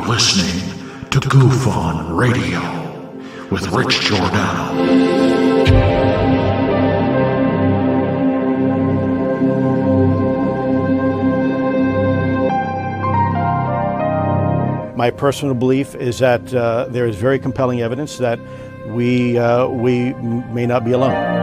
listening to Goof On Radio with Rich Giordano. My personal belief is that there is very compelling evidence that we may not be alone.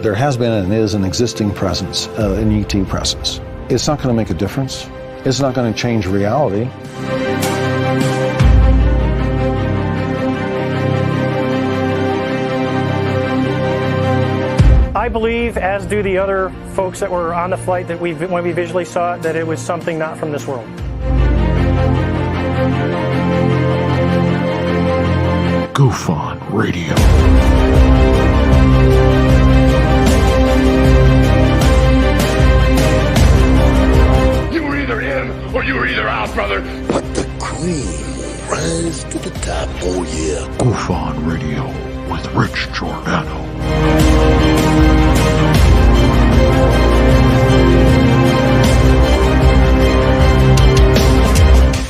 There has been and is an existing presence, an ET presence. It's not going to make a difference. It's not going to change reality. I believe, as do the other folks that were on the flight, that when we visually saw it, that it was something not from this world. Goof On Radio. You were either in or you were either out, brother. But the cream will rise to the top, oh yeah. Goof On Radio with Rich Giordano.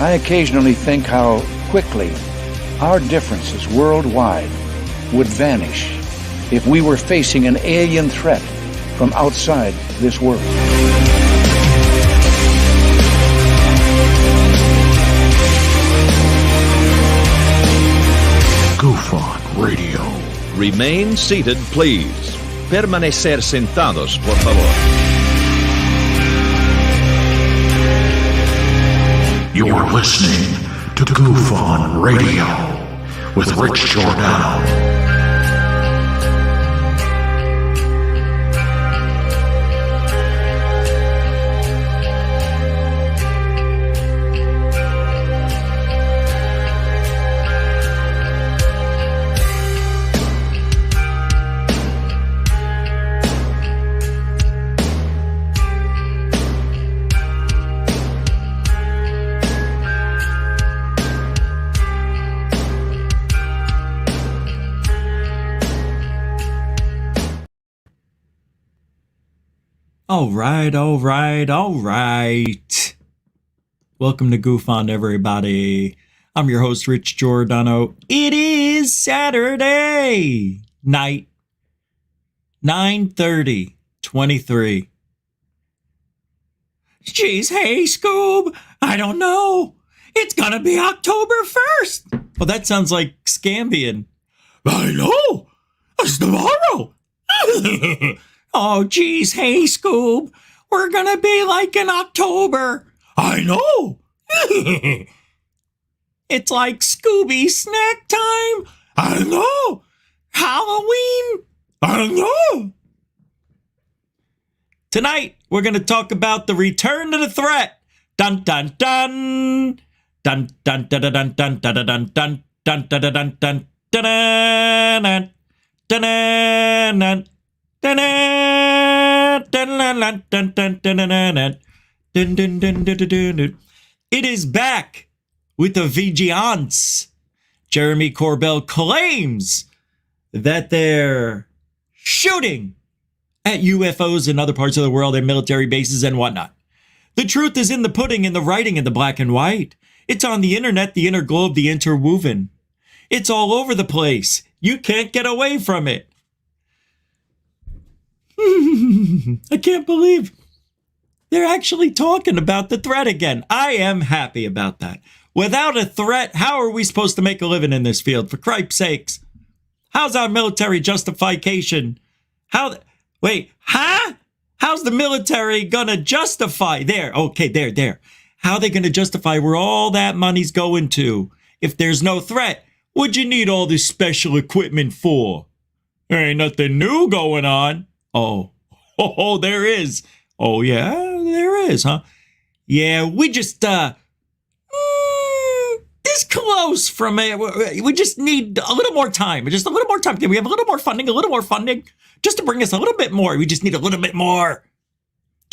I occasionally think how quickly our differences worldwide would vanish if we were facing an alien threat from outside this world. Goof On Radio. Remain seated, please. Permanecer sentados, por favor. You're listening to Goof On Radio with Rich Giordano. All right. Welcome to Goof On, everybody. I'm your host, Rich Giordano. It is Saturday night, 9:30, 23. Hey, Scoob, I don't know. It's gonna be October 1st. Well, that sounds like Scambian. I know. It's tomorrow. Oh, geez, hey, Scoob, we're gonna be like in October. I know. It's like Scooby snack time. I know. Halloween. I know. Tonight, we're gonna talk about the return to the threat. Dun dun dun. Dun dun dun dun dun dun dun dun dun dun dun dun dun dun dun dun. It is back with the Vigilance. Jeremy Corbell claims that they're shooting at UFOs in other parts of the world and military bases and whatnot. The truth is in the pudding, in the writing, in the black and white. It's on the internet, the interglobe, the interwoven. It's all over the place. You can't get away from it. I can't believe they're actually talking about the threat again. I am happy about that. Without a threat, how are we supposed to make a living in this field? For Christ's sakes. How's our military justification? How's the military gonna justify? There. How are they gonna justify where all that money's going to? If there's no threat, what'd you need all this special equipment for? There ain't nothing new going on. Oh, there is. Oh, yeah, there is, huh? Yeah, we just, this close from it. We just need a little more time. Just a little more time. Can we have a little more funding? Just to bring us a little bit more. We just need a little bit more.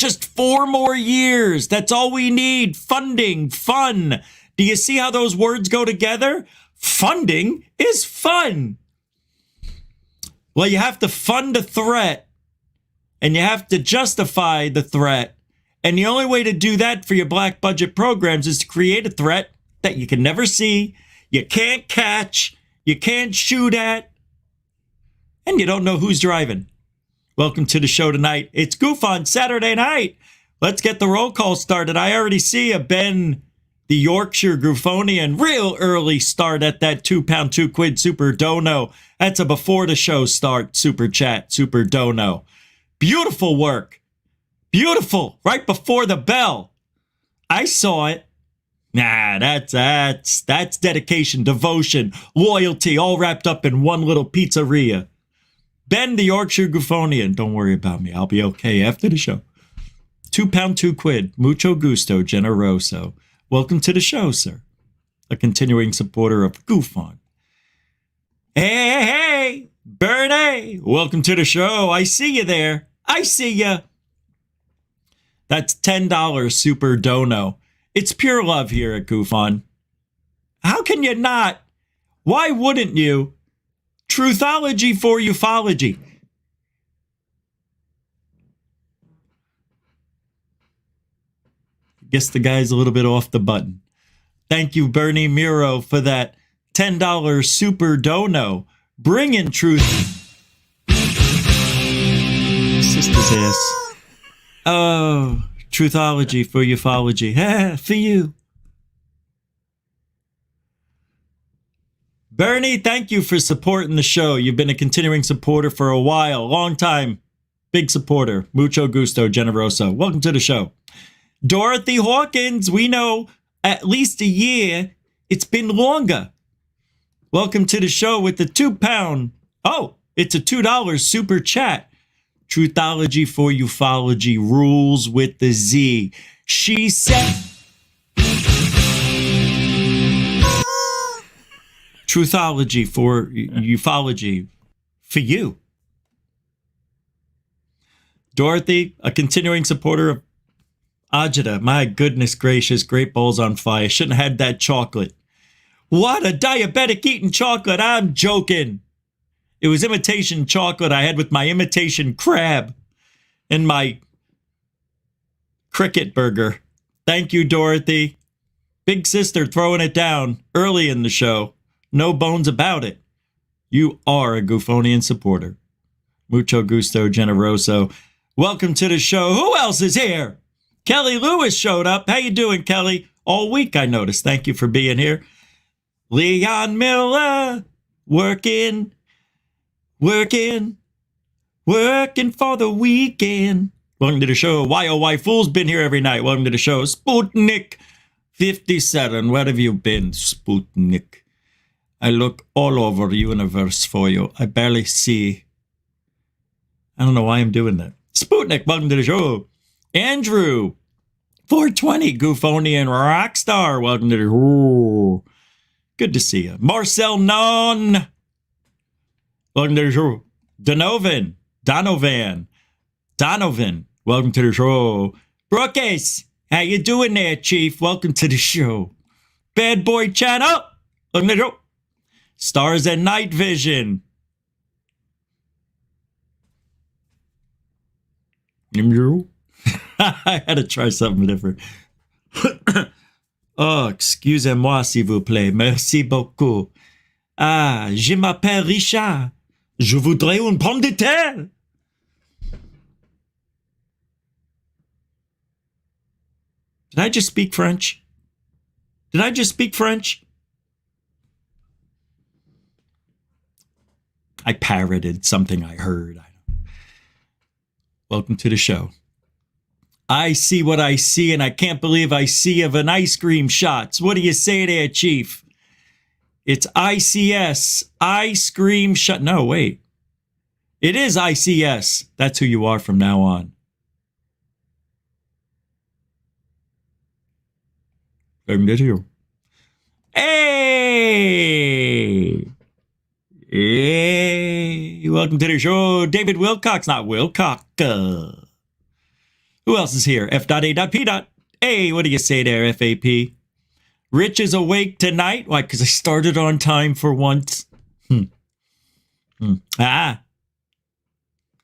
Just 4 more years. That's all we need. Funding, fun. Do you see how those words go together? Funding is fun. Well, you have to fund a threat, and you have to justify the threat. And the only way to do that for your black budget programs is to create a threat that you can never see, you can't catch, you can't shoot at, and you don't know who's driving. Welcome to the show tonight. It's Goof on Saturday night. Let's get the roll call started. I already see a Ben, the Yorkshire Goofonian, real early start at that £2, £2 super dono. That's a before the show start super chat, super dono. Beautiful work. Beautiful. Right before the bell. I saw it. Nah, that's dedication, devotion, loyalty, all wrapped up in one little pizzeria. Ben, the Yorkshire Goofonian. Don't worry about me. I'll be okay after the show. £2, £2. Mucho gusto, generoso. Welcome to the show, sir. A continuing supporter of Goof On. Hey, Bernie. Welcome to the show. I see you there. I see you. That's $10 super dono. It's pure love here at Goof On. How can you not? Why wouldn't you? Truthology for ufology. Guess the guy's a little bit off the button. Thank you, Bernie Miro, for that $10 super dono. Bringing truth. Sister's ass. Oh, truthology for ufology. For you. Bernie, thank you for supporting the show. You've been a continuing supporter for a while. Long time. Big supporter. Mucho gusto, generoso. Welcome to the show. Dorothy Hawkins, we know at least a year. It's been longer. Welcome to the show with the £2. Oh, it's a $2 super chat. Truthology for ufology rules with the Z. She said. Truthology for ufology for you. Dorothy, a continuing supporter of Ajita. My goodness gracious, Great Balls on Fire. Shouldn't have had that chocolate. What, a diabetic eating chocolate? I'm joking. It was imitation chocolate I had with my imitation crab and my cricket burger. Thank you, Dorothy. Big sister throwing it down early in the show. No bones about it. You are a Goofonian supporter. Mucho gusto, generoso. Welcome to the show. Who else is here? Kelly Lewis showed up. How you doing, Kelly? All week, I noticed. Thank you for being here. Leon Miller, working for the weekend. Welcome to the show. YOY Fool's been here every night. Welcome to the show. Sputnik 57. Where have you been, Sputnik? I look all over the universe for you. I barely see. I don't know why I'm doing that. Sputnik, welcome to the show. Andrew, 420, Goofonian Rockstar. Welcome to the show. Good to see you. Marcel Non. Welcome to the show. Donovan. Welcome to the show. Brookes, how you doing there, Chief? Welcome to the show. Bad Boy Channel. Welcome to the show. Stars and Night Vision. I had to try something different. Oh, excusez-moi, s'il vous plaît. Merci beaucoup. Ah, je m'appelle Richard. Je voudrais une pomme de terre. Did I just speak French? I parroted something I heard. Welcome to the show. I see what I see, and I can't believe I see of an ice cream shots. What do you say there, Chief? It's ICS, ice cream shot. No, wait. It is ICS. That's who you are from now on. Hey! Hey! Welcome to the show. David Wilcox, not Wilcox. Who else is here? F.A.P. Hey, what do you say there, FAP? Rich is awake tonight. Why? Because I started on time for once. Ah,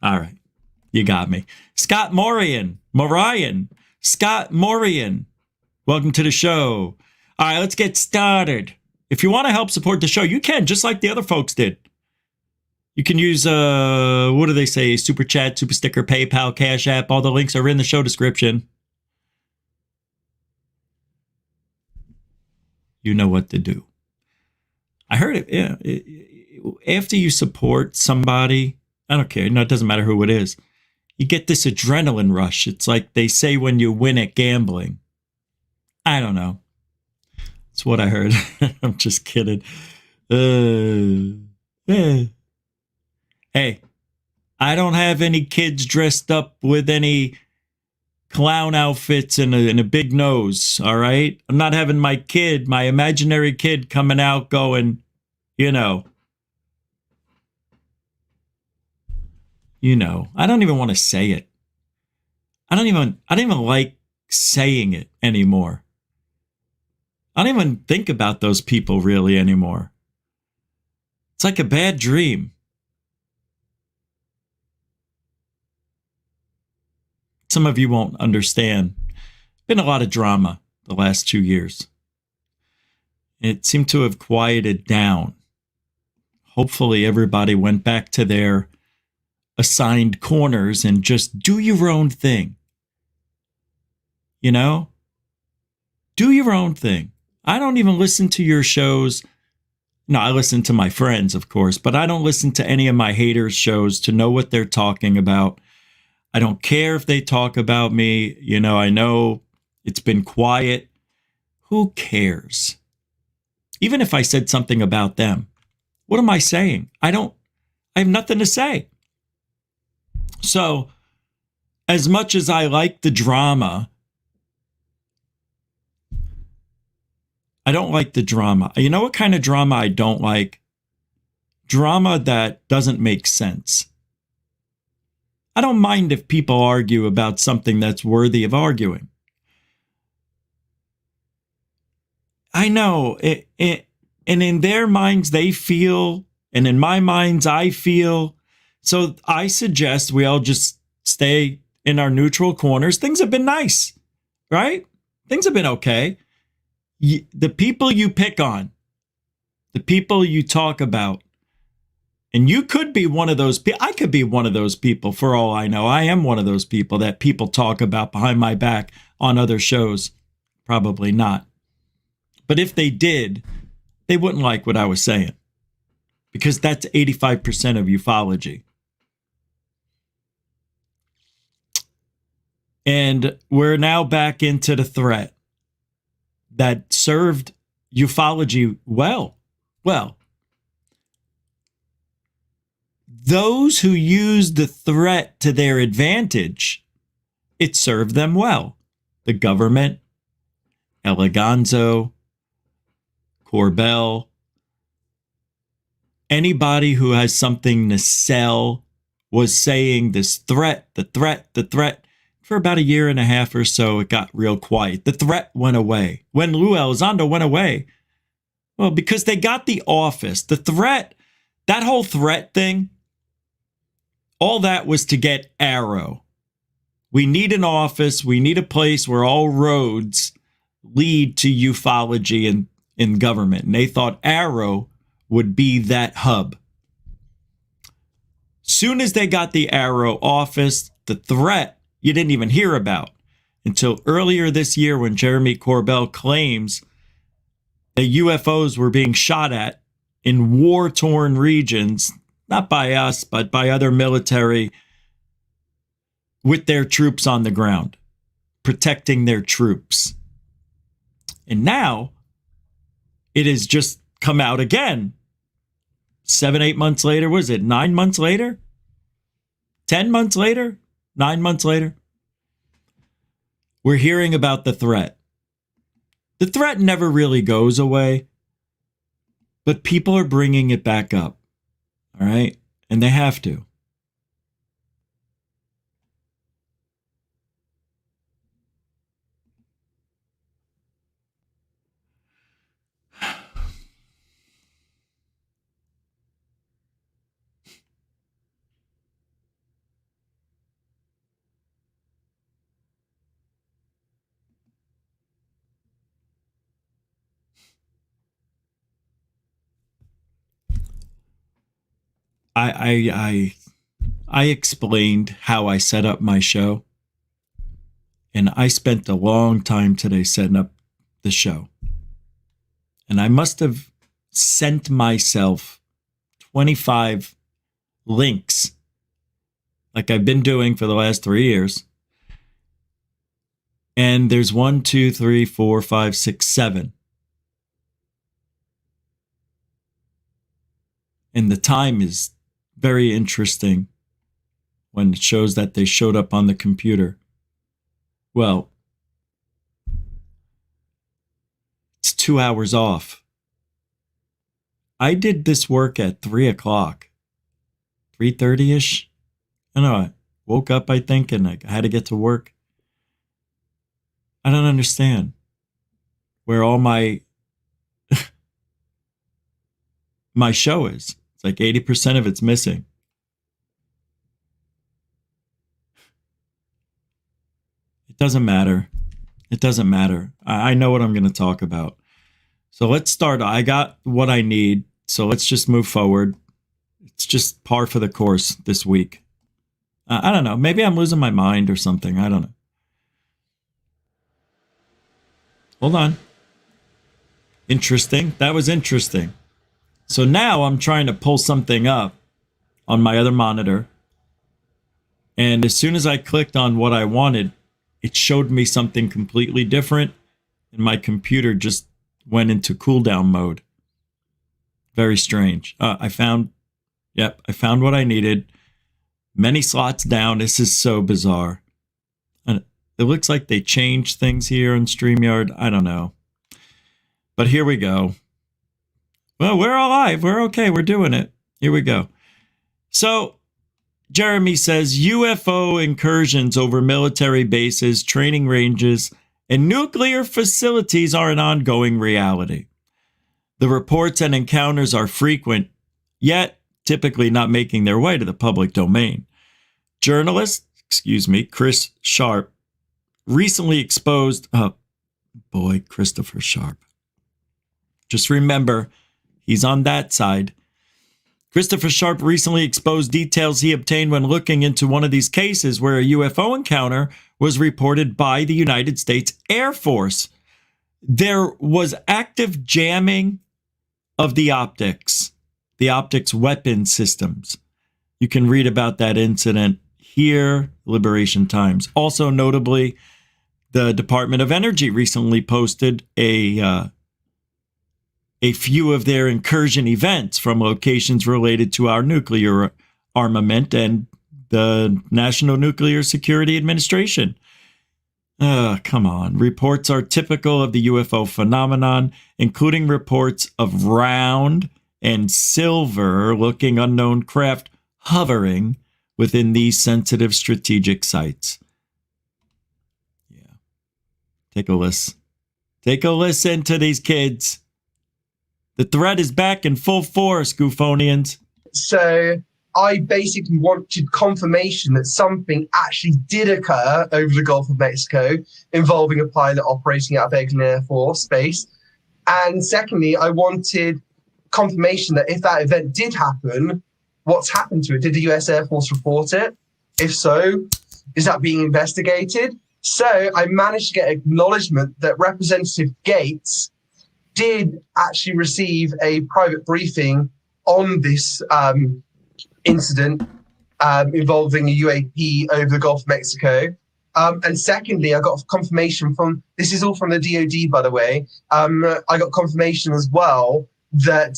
All right. You got me. Scott Morian. Scott Morian. Welcome to the show. All right, let's get started. If you want to help support the show, you can, just like the other folks did. You can use, what do they say? Super Chat, Super Sticker, PayPal, Cash App. All the links are in the show description. You know what to do. I heard it. Yeah. After you support somebody, I don't care. No, it doesn't matter who it is. You get this adrenaline rush. It's like they say when you win at gambling. I don't know. That's what I heard. I'm just kidding. Hey, I don't have any kids dressed up with any clown outfits and a big nose, all right? I'm not having my imaginary kid coming out going, I don't even want to say it. I don't even like saying it anymore. I don't even think about those people really anymore. It's like a bad dream. Some of you won't understand. Been a lot of drama the last 2 years. It seemed to have quieted down. Hopefully everybody went back to their assigned corners and just do your own thing. Do your own thing. I don't even listen to your shows. No, I listen to my friends, of course, but I don't listen to any of my haters' shows to know what they're talking about. I don't care if they talk about me. I know it's been quiet. Who cares? Even if I said something about them, what am I saying? I have nothing to say. So, as much as I like the drama, I don't like the drama. You know what kind of drama I don't like? Drama that doesn't make sense. I don't mind if people argue about something that's worthy of arguing. I know, and in their minds they feel, and in my minds I feel. So I suggest we all just stay in our neutral corners. Things have been nice, right? Things have been okay. The people you pick on, the people you talk about, and you could be one of those people. I could be one of those people for all I know. I am one of those people that people talk about behind my back on other shows. Probably not. But if they did, they wouldn't like what I was saying. Because that's 85% of ufology. And we're now back into the threat that served ufology well. Well, those who used the threat to their advantage, it served them well. The government, Eleganzo, Corbell, anybody who has something to sell was saying this threat, the threat. For about 1.5 years or so, it got real quiet. The threat went away. When Lou Elizondo went away, well, because they got the office. The threat, that whole threat thing, all that was to get Arrow. We need an office. We need a place where all roads lead to ufology in government. And they thought Arrow would be that hub. Soon as they got the Arrow office, the threat you didn't even hear about until earlier this year when Jeremy Corbell claims that UFOs were being shot at in war-torn regions, not by us, but by other military with their troops on the ground, protecting their troops. And now it has just come out again. 7, 8 months later, was it 9 months later? 10 months later? 9 months later? We're hearing about the threat. The threat never really goes away, but people are bringing it back up. All right? And they have to. I explained how I set up my show, and I spent a long time today setting up the show. And I must have sent myself 25 links like I've been doing for the last 3 years. And there's 1, 2, 3, 4, 5, 6, 7. And the time is very interesting when it shows that they showed up on the computer. Well, it's 2 hours off. I did this work at 3 o'clock, 3:30-ish. I don't know, I woke up, I think, and I had to get to work. I don't understand where all my my show is. It's like 80% of it's missing. It doesn't matter. It doesn't matter. I know what I'm going to talk about. So let's start. I got what I need. So let's just move forward. It's just par for the course this week. I don't know. Maybe I'm losing my mind or something. I don't know. Hold on. Interesting. That was interesting. So now I'm trying to pull something up on my other monitor. And as soon as I clicked on what I wanted, it showed me something completely different. And my computer just went into cooldown mode. Very strange. I found what I needed. Many slots down. This is so bizarre. And it looks like they changed things here on StreamYard. I don't know. But here we go. Well, we're alive. We're okay. We're doing it. Here we go. So, Jeremy says UFO incursions over military bases, training ranges, and nuclear facilities are an ongoing reality. The reports and encounters are frequent, yet typically not making their way to the public domain. Journalist, Chris Sharp, recently exposed, Christopher Sharp. Just remember, he's on that side. Christopher Sharp recently exposed details he obtained when looking into one of these cases where a UFO encounter was reported by the United States Air Force. There was active jamming of the optics weapon systems. You can read about that incident here, Liberation Times. Also notably, the Department of Energy recently posted a few of their incursion events from locations related to our nuclear armament and the National Nuclear Security Administration. Come on. Reports are typical of the UFO phenomenon, including reports of round and silver-looking unknown craft hovering within these sensitive strategic sites. Yeah. Take a listen. Take a listen to these kids. The threat is back in full force, Goofonians. So I basically wanted confirmation that something actually did occur over the Gulf of Mexico involving a pilot operating out of Eglin Air Force Base. And secondly, I wanted confirmation that if that event did happen, what's happened to it? Did the US Air Force report it? If so, is that being investigated? So I managed to get acknowledgement that Representative Gates did actually receive a private briefing on this incident involving a UAP over the Gulf of Mexico. And secondly, I got confirmation from, this is all from the DOD, by the way, I got confirmation as well that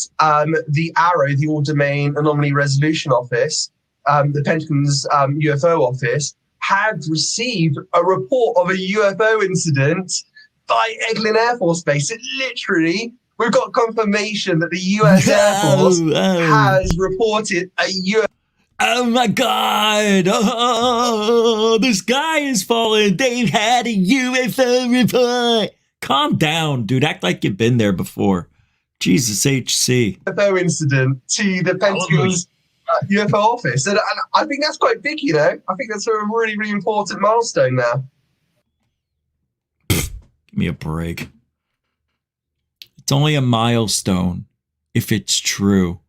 the AARO, the All-Domain Anomaly Resolution Office, the Pentagon's UFO office, had received a report of a UFO incident by Eglin Air Force Base. It literally, we've got confirmation that the US Air Force has reported a UFO. Oh my God! Oh, the sky is falling. They've had a UFO report. Calm down, dude. Act like you've been there before. Jesus HC. UFO incident to the Pentagon's UFO office. And I think that's quite big, you know. I think that's a really, really important milestone now. Give me a break. It's only a milestone if it's true.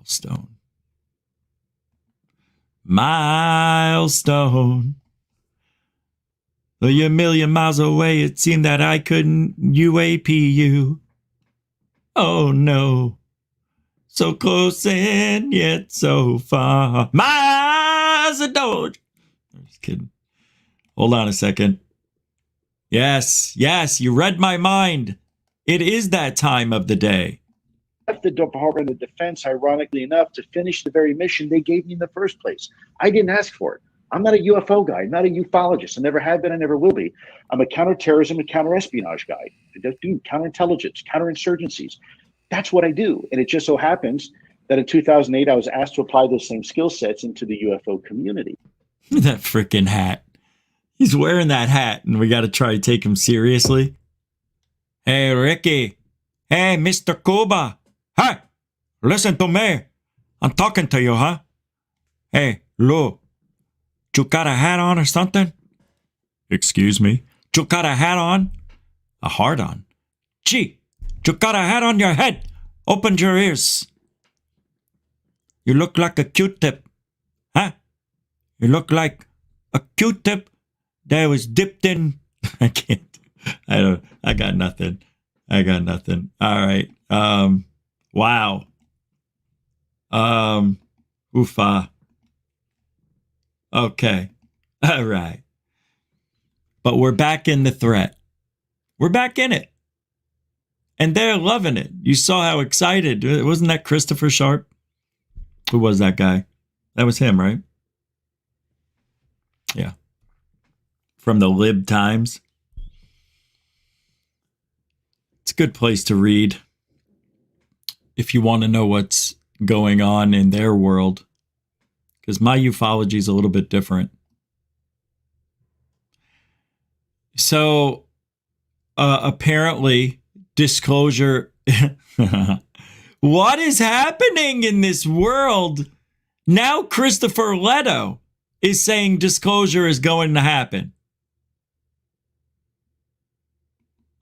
Milestone. Milestone. Though you're a million miles away, it seemed that I couldn't UAP you. Oh no. So close and yet so far. Milestone. I'm just kidding. Hold on a second. Yes, you read my mind. It is that time of the day. The Department of Defense, ironically enough, to finish the very mission they gave me in the first place. I didn't ask for it. I'm not a UFO guy, not a ufologist. I never have been, I never will be. I'm a counterterrorism and counterespionage guy. I do counterintelligence, counterinsurgencies. That's what I do. And it just so happens that in 2008, I was asked to apply those same skill sets into the UFO community. That freaking hat. He's wearing that hat, and we got to try to take him seriously. Hey, Ricky. Hey, Mr. Cuba. Hey, listen to me. I'm talking to you, huh? Hey, Lou. You got a hat on or something? Excuse me? You got a hat on? A heart on? Gee, you got a hat on your head. Open your ears. You look like a Q-tip. Huh? You look like a Q-tip that was dipped in. I can't. I got nothing. All right. Wow. Oofa. Okay. All right. But we're back in the threat. We're back in it. And they're loving it. You saw how excited. Wasn't that Christopher Sharp? Who was that guy? That was him, right? Yeah. From the Lib Times. It's a good place to read if you want to know what's going on in their world, because my ufology is a little bit different. So apparently disclosure. What is happening in this world? Now Christopher Leto is saying disclosure is going to happen.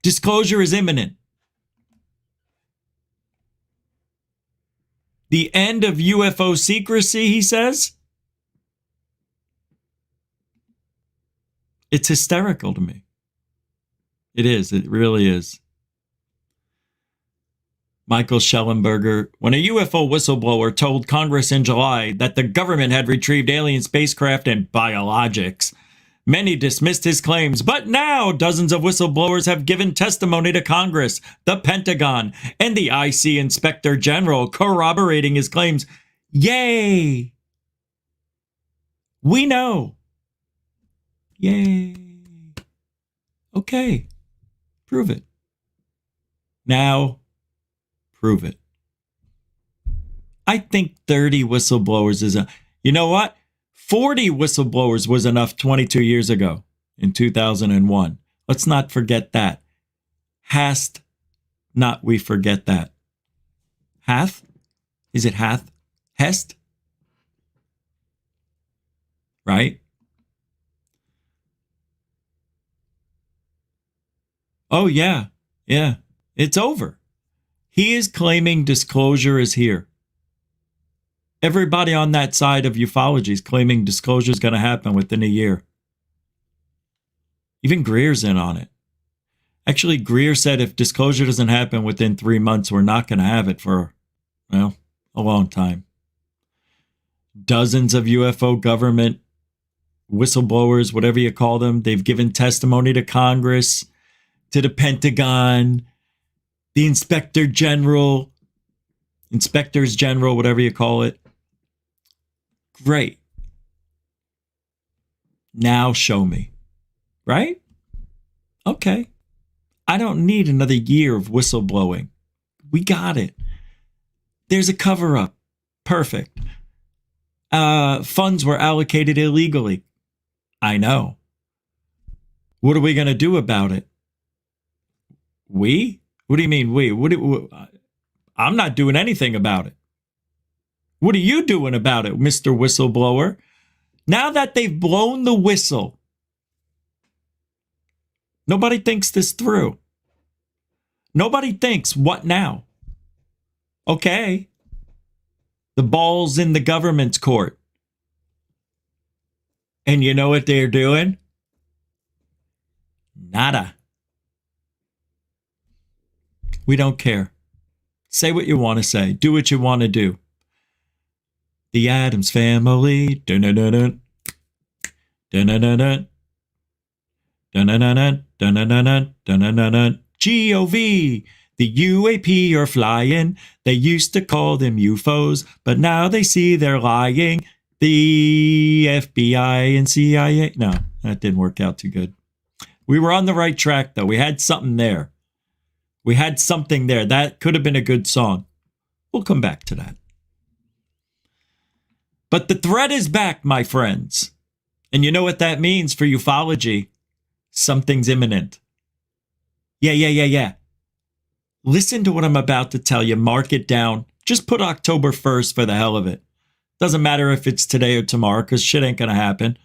Disclosure is imminent. The end of UFO secrecy, he says. It's hysterical to me. It is. It really is. Michael Schellenberger, when a UFO whistleblower told Congress in July that the government had retrieved alien spacecraft and biologics, many dismissed his claims, but now dozens of whistleblowers have given testimony to Congress, the Pentagon, and the IC Inspector General corroborating his claims. Yay! We know. Yay. Okay. Prove it. Now, prove it. I think 30 whistleblowers is you know what? 40 whistleblowers was enough 22 years ago in 2001. Let's not forget that. Hast not we forget that. Hath? Is it hath? Hest? Right? Oh, yeah. Yeah. It's over. He is claiming disclosure is here. Everybody on that side of ufology is claiming disclosure is going to happen within a year. Even Greer's in on it. Actually, Greer said if disclosure doesn't happen within 3 months, we're not going to have it for, well, a long time. Dozens of UFO government whistleblowers, whatever you call them, they've given testimony to Congress, to the Pentagon, the Inspectors General, whatever you call it. Great. Now show me. Right? Okay. I don't need another year of whistleblowing. We got it. There's a cover-up. Perfect. Funds were allocated illegally. I know. What are we going to do about it? We? What do you mean we? I'm not doing anything about it. What are you doing about it, Mr. Whistleblower? Now that they've blown the whistle, nobody thinks this through. Nobody thinks, what now? Okay. The ball's in the government's court. And you know what they're doing? Nada. We don't care. Say what you want to say. Do what you want to do. The Addams Family. Dun-dun-dun-dun. Dun-dun-dun-dun. Dun-dun-dun-dun. Dun-dun-dun-dun. Dun-dun-dun-dun. GOV. The UAP are flying. They used to call them UFOs, but now they see they're lying. The FBI and CIA. No, that didn't work out too good. We were on the right track, though. We had something there. We had something there. That could have been a good song. We'll come back to that. But the threat is back, my friends. And you know what that means for ufology? Something's imminent. Yeah. Listen to what I'm about to tell you. Mark it down. Just put October 1st for the hell of it. Doesn't matter if it's today or tomorrow, because shit ain't going to happen.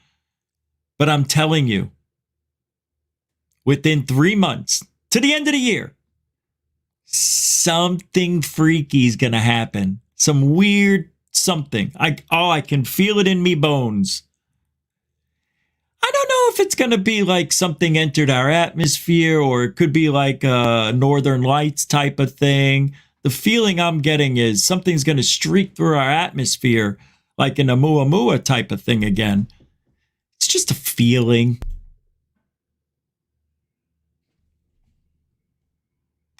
But I'm telling you, within 3 months, to the end of the year, something freaky is going to happen. Some weird something. I can feel it in me bones. I don't know if it's going to be like something entered our atmosphere, or it could be like a Northern Lights type of thing. The feeling I'm getting is something's going to streak through our atmosphere like an Oumuamua type of thing again. It's just a feeling.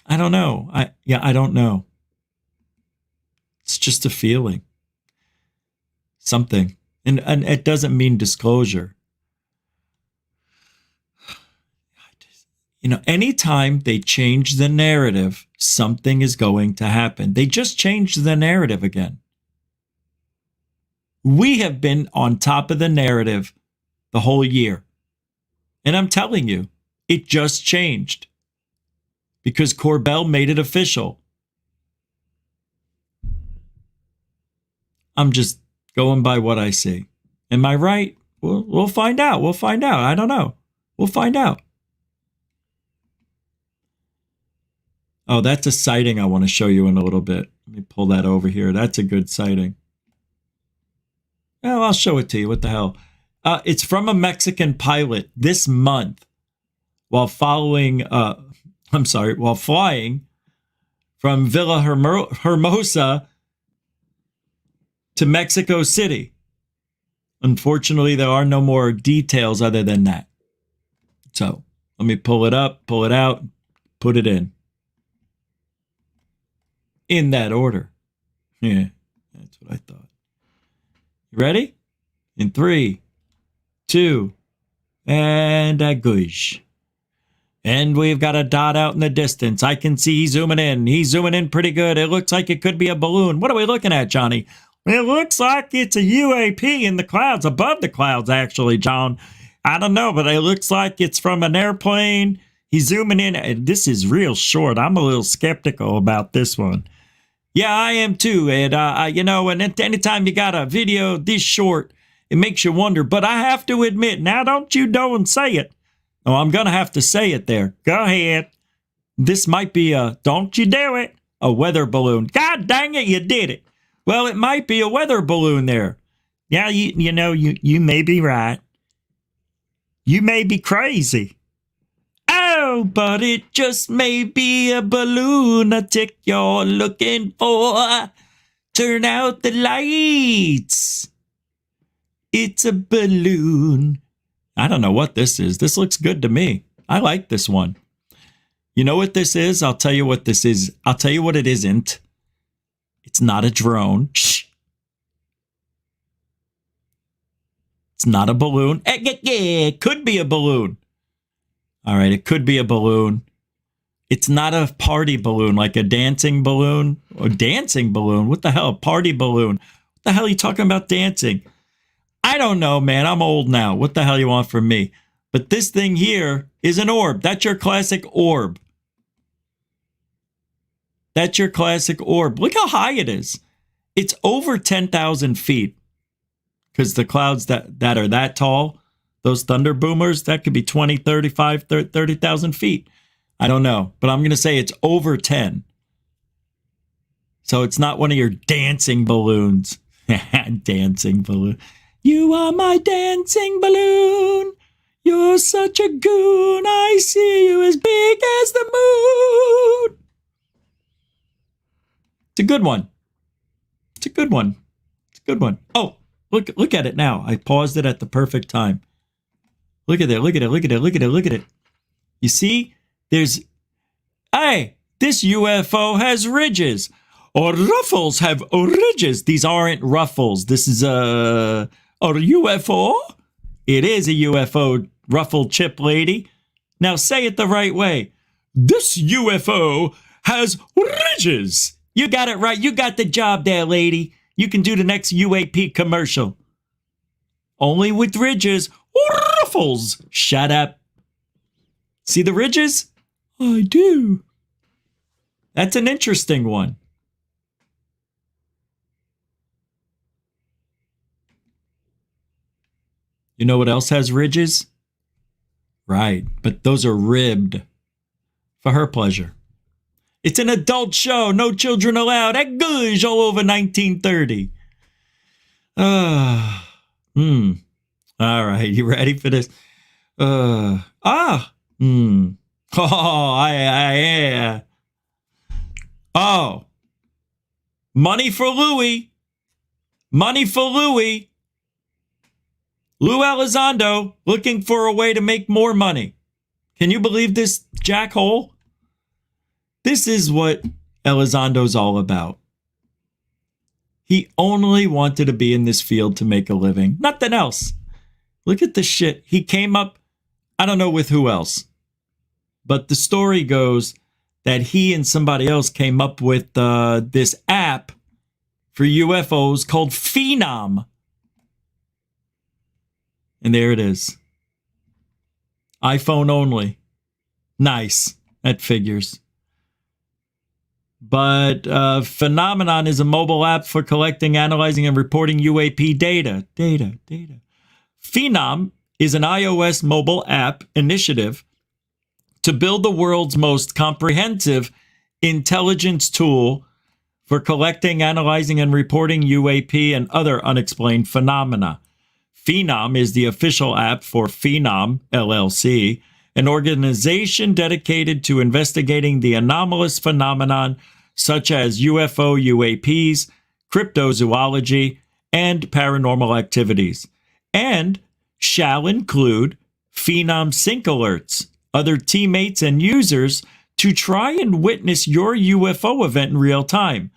I don't know. I don't know. It's just a feeling. Something. And it doesn't mean disclosure. You know, anytime they change the narrative, something is going to happen. They just changed the narrative again. We have been on top of the narrative the whole year. And I'm telling you, it just changed. Because Corbell made it official. I'm just going by what I see. Am I right? We'll find out. We'll find out. I don't know. We'll find out. Oh, that's a sighting I want to show you in a little bit. Let me pull that over here. That's a good sighting. Well, I'll show it to you. What the hell? It's from a Mexican pilot this month while flying from Villa Hermosa to Mexico City. Unfortunately, there are no more details other than that. So let me pull it up, pull it out, put it in. In that order. Yeah, that's what I thought. You ready? In 3, 2, and a goosh. And we've got a dot out in the distance. I can see he's zooming in. He's zooming in pretty good. It looks like it could be a balloon. What are we looking at, Johnny? It looks like it's a UAP in the clouds, above the clouds, actually, John. I don't know, but it looks like it's from an airplane. He's zooming in. This is real short. I'm a little skeptical about this one. Yeah, I am too. And, and anytime you got a video this short, it makes you wonder. But I have to admit, now don't say it. Oh, I'm going to have to say it there. Go ahead. This might be don't you do it, a weather balloon. God dang it, you did it. Well, it might be a weather balloon there. Yeah, you may be right. You may be crazy. Oh, but it just may be a balloon, a tick you're looking for. Turn out the lights. It's a balloon. I don't know what this is. This looks good to me. I like this one. You know what this is? I'll tell you what this is. I'll tell you what it isn't. It's not a drone. Shh. It's not a balloon. It could be a balloon. All right, it could be a balloon. It's not a party balloon, like a dancing balloon. Or dancing balloon? What the hell? A party balloon. What the hell are you talking about dancing? I don't know, man. I'm old now. What the hell you want from me? But this thing here is an orb. That's your classic orb. That's your classic orb. Look how high it is. It's over 10,000 feet. Because the clouds that are that tall, those thunder boomers, that could be 20, 35, 30,000 feet. I don't know. But I'm going to say it's over 10. So it's not one of your dancing balloons. Dancing balloon. You are my dancing balloon. You're such a goon. I see you as big as the moon. It's a good one. It's a good one. It's a good one. Oh, look at it now. I paused it at the perfect time. Look at it. Look at it. Look at it. Look at it. Look at it. You see? Hey, this UFO has ridges. Or ruffles have ridges. These aren't ruffles. This is a UFO. It is a UFO, ruffle chip lady. Now say it the right way. This UFO has ridges. You got it right. You got the job there, lady. You can do the next UAP commercial. Only with ridges. Ruffles. Shut up. See the ridges? I do. That's an interesting one. You know what else has ridges? Right, but those are ribbed for her pleasure. It's an adult show, no children allowed. That goes all over 1930. All right, you ready for this? Oh, yeah. Oh, money for Louie. Money for Louie. Lou Elizondo looking for a way to make more money. Can you believe this jackhole? This is what Elizondo's all about. He only wanted to be in this field to make a living. Nothing else. Look at the shit. He came up, I don't know with who else, but the story goes that he and somebody else came up with this app for UFOs called Phenom. And there it is. iPhone only. Nice. That figures. But Phenomenon is a mobile app for collecting, analyzing, and reporting UAP data. Data. Phenom is an iOS mobile app initiative to build the world's most comprehensive intelligence tool for collecting, analyzing, and reporting UAP and other unexplained phenomena. Phenom is the official app for Phenom, LLC, an organization dedicated to investigating the anomalous phenomenon such as UFO, UAPs, cryptozoology, and paranormal activities, and shall include Phenom sync alerts, other teammates and users to try and witness your UFO event in real time.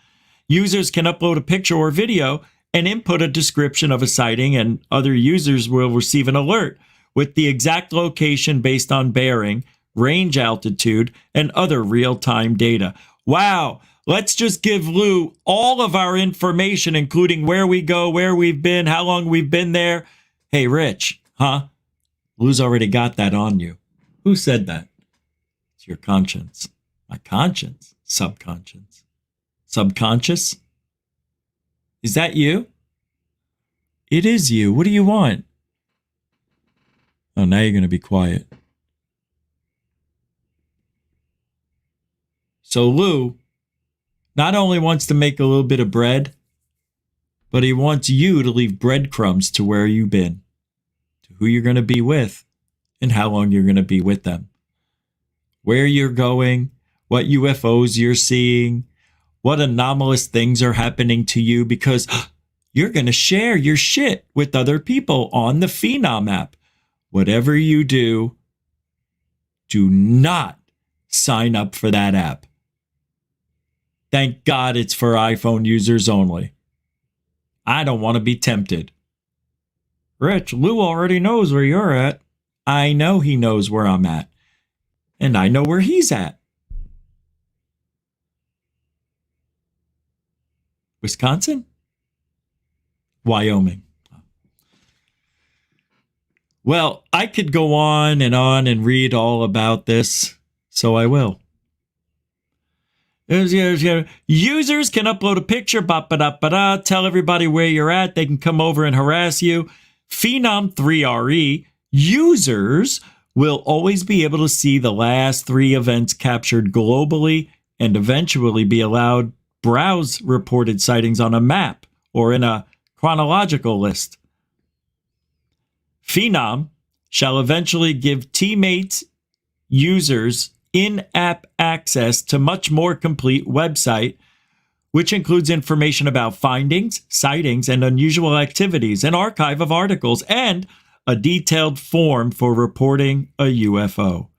Users can upload a picture or video and input a description of a sighting, and other users will receive an alert with the exact location based on bearing, range altitude, and other real-time data. Wow, let's just give Lou all of our information, including where we go, where we've been, how long we've been there. Hey, Rich, huh? Lou's already got that on you. Who said that? It's your conscience. My conscience? Subconscious. Subconscious? Is that you? It is you. What do you want? Oh, now you're going to be quiet. So Lou not only wants to make a little bit of bread, but he wants you to leave breadcrumbs to where you've been, to who you're going to be with, and how long you're going to be with them. Where you're going, what UFOs you're seeing, what anomalous things are happening to you, because you're going to share your shit with other people on the Phenom app. Whatever you do, do not sign up for that app. Thank God it's for iPhone users only. I don't want to be tempted. Rich, Lou already knows where you're at. I know he knows where I'm at. And I know where he's at. Wisconsin? Wyoming. Well, I could go on and read all about this, so I will. Users can upload a picture, tell everybody where you're at. They can come over and harass you. Phenom 3RE, users will always be able to see the last 3 events captured globally and eventually be allowed browse reported sightings on a map or in a chronological list. Phenom shall eventually give teammates users in-app access to much more complete website, which includes information about findings, sightings, and unusual activities, an archive of articles, and a detailed form for reporting a UFO.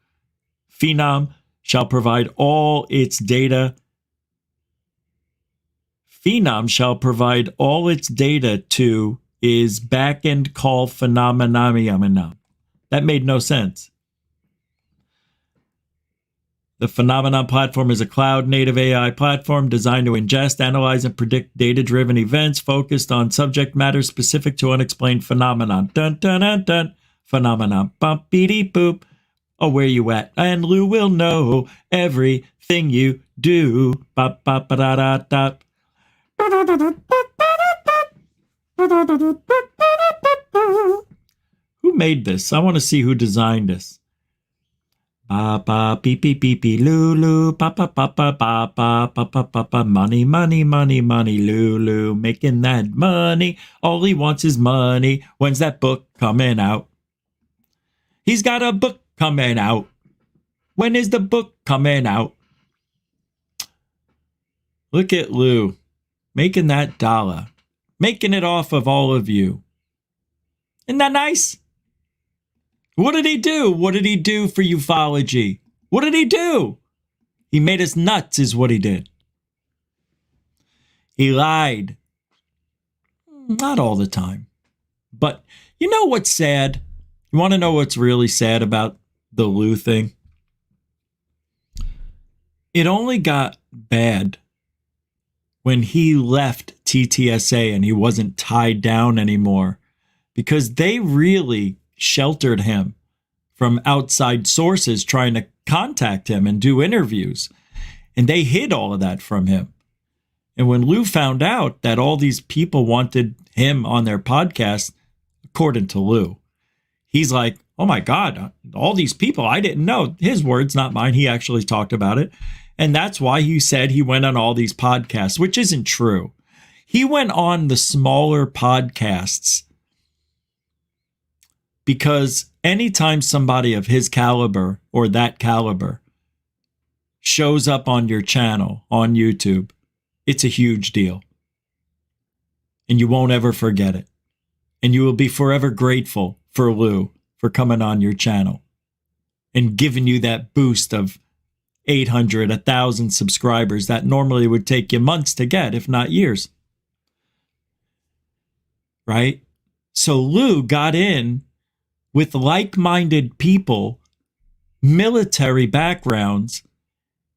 Phenom shall provide all its data. Phenom shall provide all its data to is back-end call phenomenon. That made no sense. The Phenomenon platform is a cloud-native AI platform designed to ingest, analyze, and predict data-driven events focused on subject matter specific to unexplained phenomenon. Dun, dun, dun, dun. Phenomenon. Bump, beady, boop. Oh, where you at? And Lou will know everything you do. Bop, bop, ba, da, da, da. Who made this? I want to see who designed this. Ba ba beep beep beep beep Lulu ba ba ba ba ba ba ba ba ba ba money money money money Lulu making that money. All he wants is money. When's that book coming out? He's got a book coming out. When is the book coming out? Look at Lou making that dollar, making it off of all of you. Isn't that nice? What did he do? What did he do for ufology? What did he do? He made us nuts is what he did. He lied. Not all the time. But you know what's sad? You want to know what's really sad about the Lou thing? It only got bad when he left TTSA and he wasn't tied down anymore, because they really sheltered him from outside sources trying to contact him and do interviews. And they hid all of that from him. And when Lou found out that all these people wanted him on their podcast, according to Lou, he's like, oh my God, all these people, I didn't know. His words, not mine. He actually talked about it. And that's why he said he went on all these podcasts, which isn't true. He went on the smaller podcasts because anytime somebody of his caliber or that caliber shows up on your channel on YouTube, it's a huge deal. And you won't ever forget it. And you will be forever grateful for Lou for coming on your channel and giving you that boost of 800, 1,000 subscribers that normally would take you months to get, if not years. Right? So Lou got in with like-minded people, military backgrounds,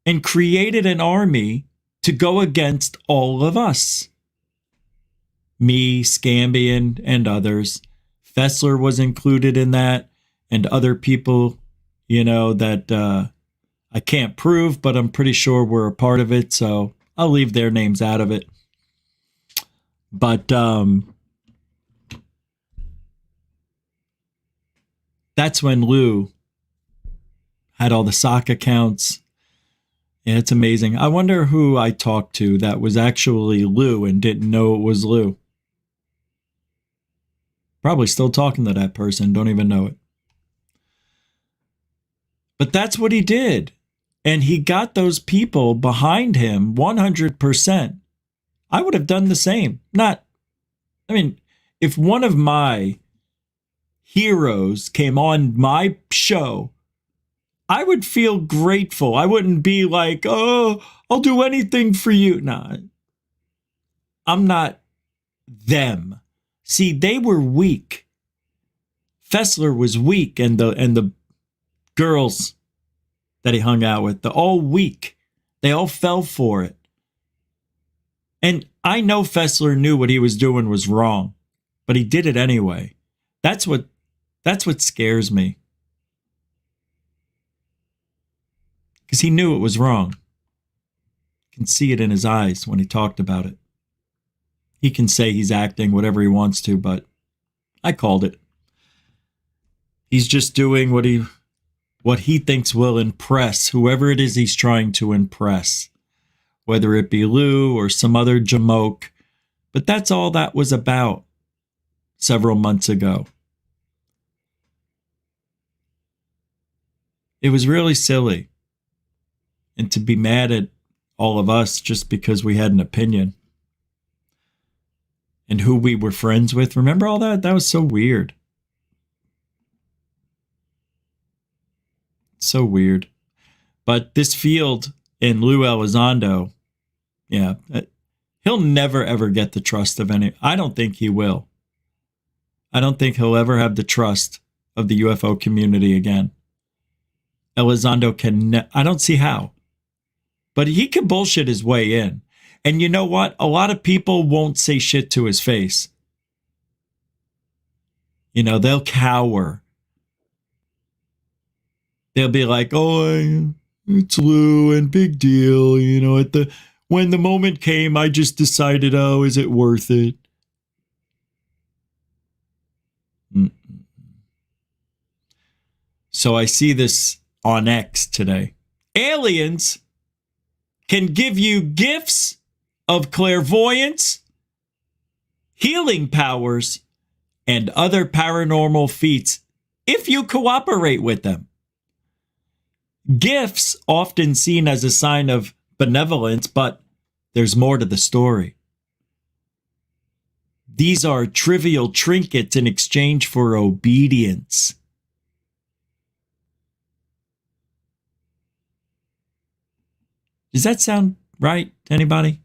and created an army to go against all of us. Me, Scambian, and others. Fessler was included in that, and other people, you know, that I can't prove, but I'm pretty sure were a part of it, so I'll leave their names out of it. But that's when Lou had all the sock accounts. Yeah, it's amazing. I wonder who I talked to that was actually Lou and didn't know it was Lou. Probably still talking to that person, don't even know it. But that's what he did. And he got those people behind him 100%. I would have done the same. If one of my heroes came on my show, I would feel grateful. I wouldn't be like, oh, I'll do anything for you. No, I'm not them. See, they were weak. Fessler was weak, and the girls that he hung out with, they're all weak. They all fell for it. And I know Fessler knew what he was doing was wrong, but he did it anyway. That's what scares me. Because he knew it was wrong. You can see it in his eyes when he talked about it. He can say he's acting whatever he wants to, but I called it. He's just doing what he thinks will impress whoever it is he's trying to impress. whether it be Lou or some other jamoke. But that's all that was about several months ago. It was really silly. And to be mad at all of us just because we had an opinion. And who we were friends with. Remember all that? That was so weird. So weird. But this field in Lou Elizondo, yeah, he'll never, ever get the trust of any. I don't think he will. I don't think he'll ever have the trust of the UFO community again. Elizondo can, I don't see how. But he can bullshit his way in. And you know what? A lot of people won't say shit to his face. You know, they'll cower. They'll be like, oh, it's Lou and big deal. You know, when the moment came, I just decided, oh, is it worth it? Mm-mm. So I see this on X today. Aliens can give you gifts of clairvoyance, healing powers, and other paranormal feats if you cooperate with them. Gifts often seen as a sign of benevolence, but there's more to the story. These are trivial trinkets in exchange for obedience. Does that sound right to anybody?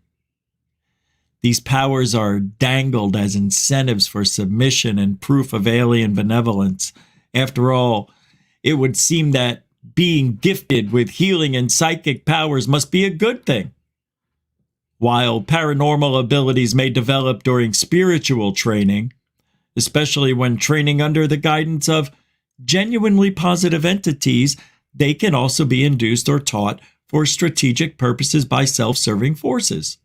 These powers are dangled as incentives for submission and proof of alien benevolence. After all, it would seem that being gifted with healing and psychic powers must be a good thing. While paranormal abilities may develop during spiritual training, especially when training under the guidance of genuinely positive entities, they can also be induced or taught for strategic purposes by self-serving forces.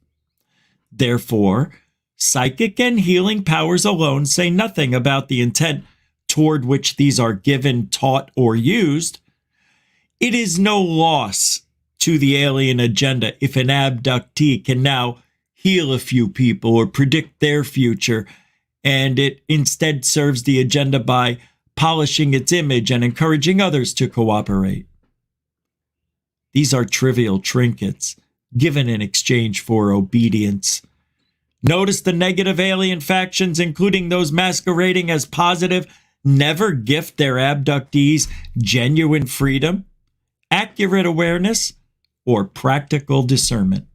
Therefore, psychic and healing powers alone say nothing about the intent toward which these are given, taught, or used. It is no loss to the alien agenda if an abductee can now heal a few people or predict their future, and it instead serves the agenda by polishing its image and encouraging others to cooperate. These are trivial trinkets given in exchange for obedience. Notice the negative alien factions, including those masquerading as positive, never gift their abductees genuine freedom, accurate awareness, or practical discernment.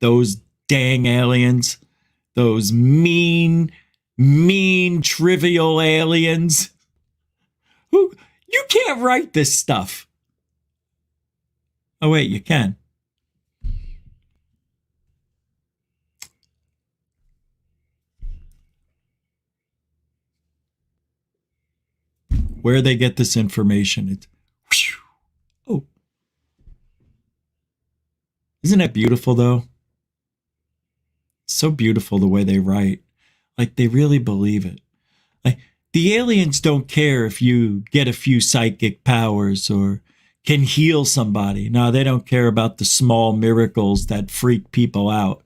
Those dang aliens, those mean, trivial aliens. You can't write this stuff. Oh, wait, you can. Where they get this information, it's oh. Isn't that beautiful, though? It's so beautiful the way they write. Like, they really believe it. Like, the aliens don't care if you get a few psychic powers or can heal somebody. No, they don't care about the small miracles that freak people out.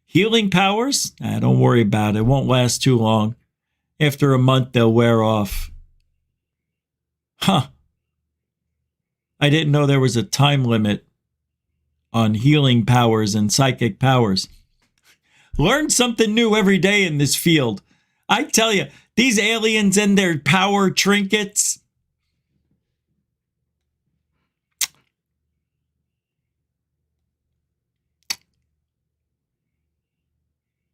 Healing powers? Don't worry about it. It won't last too long. After a month, they'll wear off. Huh. I didn't know there was a time limit on healing powers and psychic powers. Learn something new every day in this field. I tell you, these aliens and their power trinkets.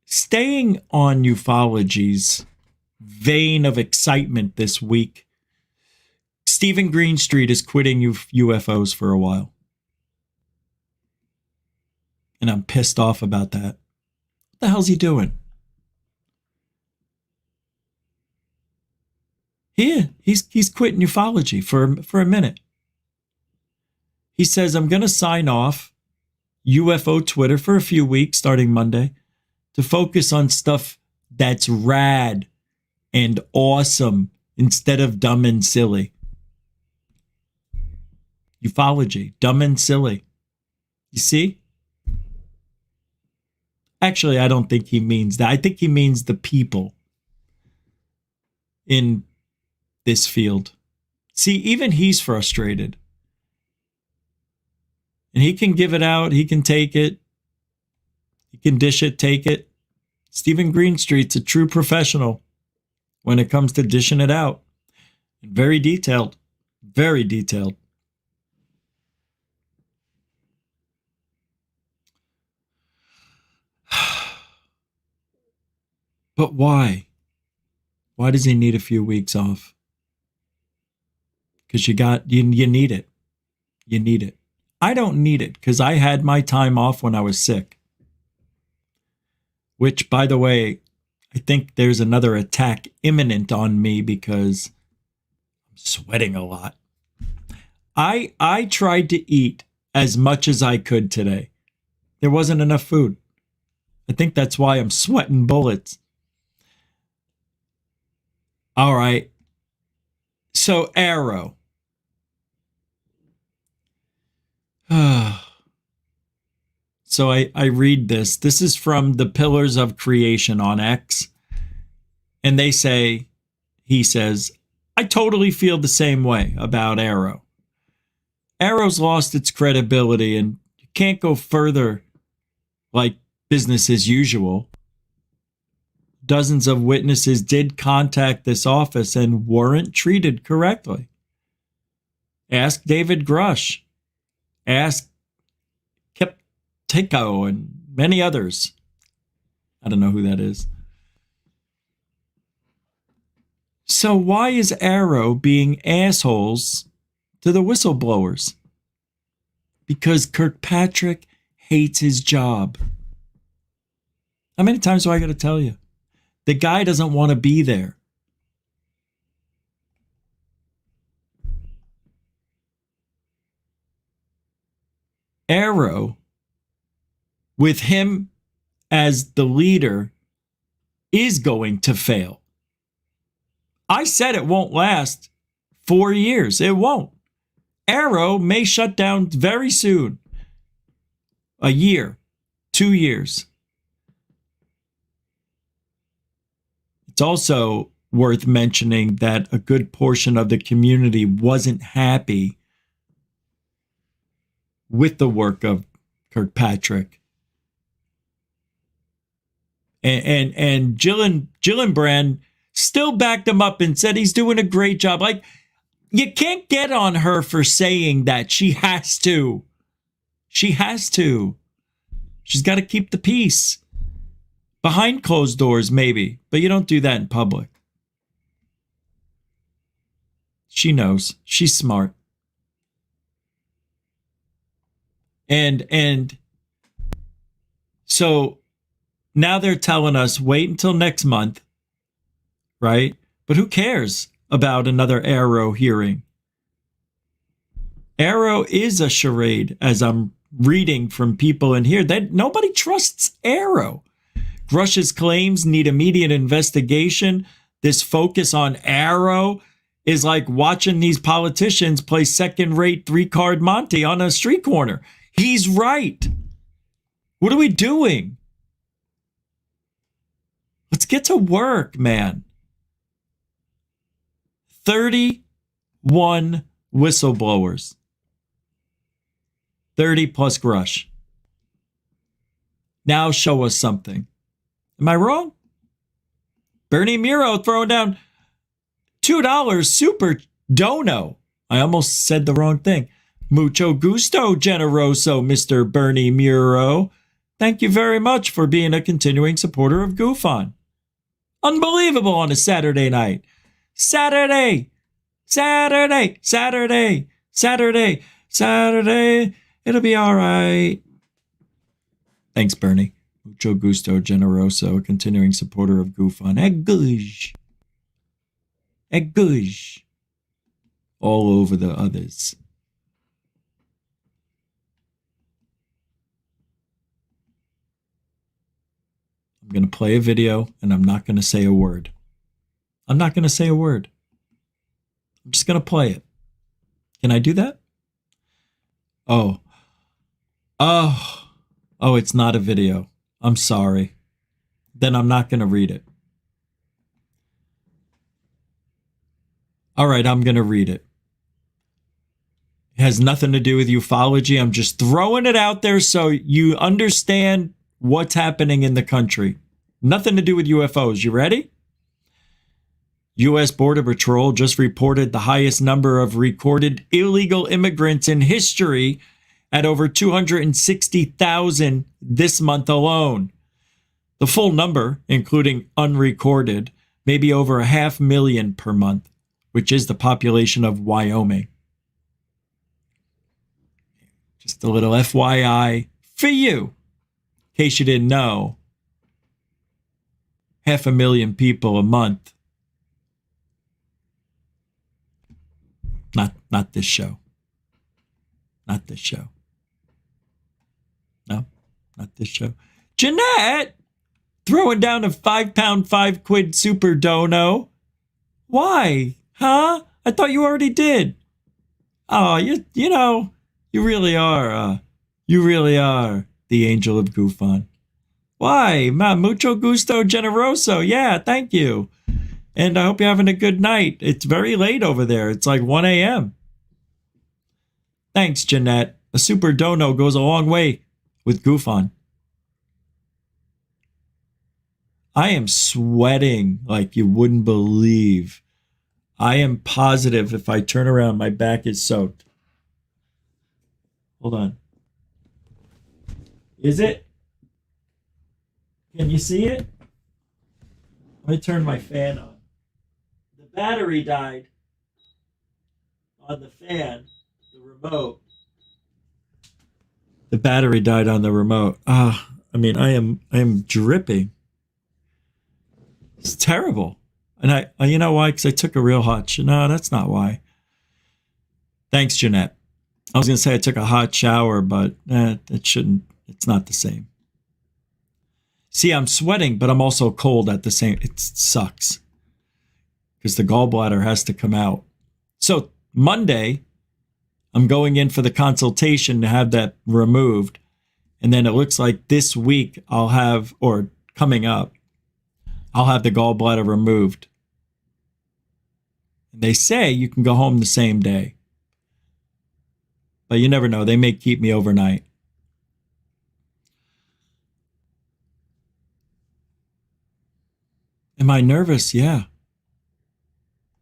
Staying on ufology's vein of excitement this week, Stephen Greenstreet is quitting UFOs for a while. And I'm pissed off about that. What the hell's he doing? He's quitting ufology for a minute. He says, I'm going to sign off UFO Twitter for a few weeks starting Monday to focus on stuff that's rad and awesome instead of dumb and silly. Ufology, dumb and silly. You see? Actually, I don't think he means that. I think he means the people in this field. See, even he's frustrated. And he can give it out. He can take it. He can dish it, take it. Stephen Greenstreet's a true professional when it comes to dishing it out. Very detailed. Very detailed. But why? Why does he need a few weeks off? Because you need it. You need it. I don't need it because I had my time off when I was sick. Which, by the way, I think there's another attack imminent on me because I'm sweating a lot. I tried to eat as much as I could today. There wasn't enough food. I think that's why I'm sweating bullets. All right. So, Arrow. So I read this. This is from the Pillars of Creation on X. And they say, he says, I totally feel the same way about Arrow. Arrow's lost its credibility and you can't go further like business as usual. Dozens of witnesses did contact this office and weren't treated correctly. Ask David Grush. Ask Keptiko and many others. I don't know who that is. So why is Arrow being assholes to the whistleblowers? Because Kirkpatrick hates his job. How many times do I got to tell you? The guy doesn't want to be there. Arrow, with him as the leader, is going to fail. I said it won't last 4 years. It won't. Arrow may shut down very soon. A year, 2 years. It's also worth mentioning that a good portion of the community wasn't happy with the work of Kirkpatrick. And Gillibrand still backed him up and said he's doing a great job. Like, you can't get on her for saying that. She has to. She has to. She's got to keep the peace. Behind closed doors, maybe. But you don't do that in public. She knows. She's smart. And so now they're telling us, wait until next month, right? But who cares about another Arrow hearing? Arrow is a charade, as I'm reading from people in here. That nobody trusts Arrow. Grush's claims need immediate investigation. This focus on Arrow is like watching these politicians play second-rate three-card Monte on a street corner. He's right. What are we doing? Let's get to work, man. 31 whistleblowers. 30 plus Grush. Now show us something. Am I wrong? Bernie Muro throwing down $2 super dono. I almost said the wrong thing. Mucho gusto, generoso, Mr. Bernie Muro. Thank you very much for being a continuing supporter of GoofOn. Unbelievable on a Saturday night. Saturday. It'll be all right. Thanks, Bernie. Mucho gusto, generoso, a continuing supporter of GoofOn. Eggush. All over the others. I'm going to play a video and I'm not going to say a word. I'm not going to say a word. I'm just going to play it. Can I do that? Oh. Oh, it's not a video. I'm sorry. Then I'm not going to read it. All right, I'm going to read it. It has nothing to do with ufology. I'm just throwing it out there so you understand what's happening in the country. Nothing to do with UFOs. You ready? U.S. Border Patrol just reported the highest number of recorded illegal immigrants in history at over 260,000 this month alone. The full number, including unrecorded, may be over 500,000 per month, which is the population of Wyoming. Just a little FYI for you, in case you didn't know. 500,000 people a month. Not this show. Not this show. No, not this show. Jeanette, throwing down a 5-pound, 5 quid super dono. Why? Huh? I thought you already did. Oh, you know, you really are the angel of goof on. Why? Mucho gusto generoso. Yeah, thank you. And I hope you're having a good night. It's very late over there. It's like 1 a.m. Thanks, Jeanette. A super dono goes a long way with goof on. I am sweating like you wouldn't believe. I am positive if I turn around, my back is soaked. Hold on. Is it? Can you see it? Let me turn my fan on. The battery died on the fan, the remote. The battery died on the remote. I mean, I am dripping. It's terrible. And you know why? Because I took a real hot shower. No, that's not why. Thanks, Jeanette. I was going to say I took a hot shower, but it's not the same. See, I'm sweating, but I'm also cold at the same. It sucks. Because the gallbladder has to come out. So Monday, I'm going in for the consultation to have that removed. And then it looks like this week I'll have, or coming up, I'll have the gallbladder removed. And they say you can go home the same day. But you never know. They may keep me overnight. Am I nervous? Yeah.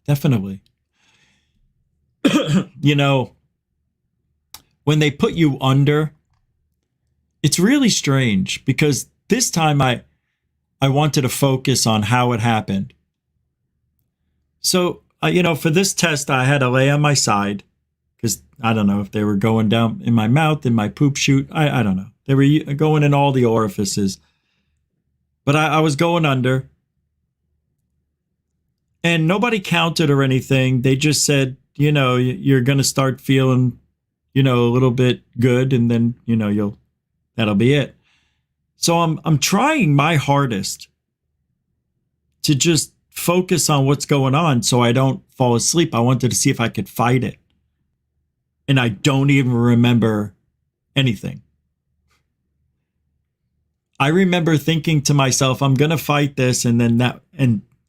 Definitely. You know, when they put you under, it's really strange because this time I wanted to focus on how it happened. So, for this test, I had to lay on my side because I don't know if they were going down in my mouth, in my poop chute. I don't know. They were going in all the orifices. But I was going under. And nobody counted or anything. They just said, you're going to start feeling, a little bit good. And then, that'll be it. So I'm trying my hardest to just focus on what's going on so I don't fall asleep. I wanted to see if I could fight it. And I don't even remember anything. I remember thinking to myself, I'm going to fight this. And then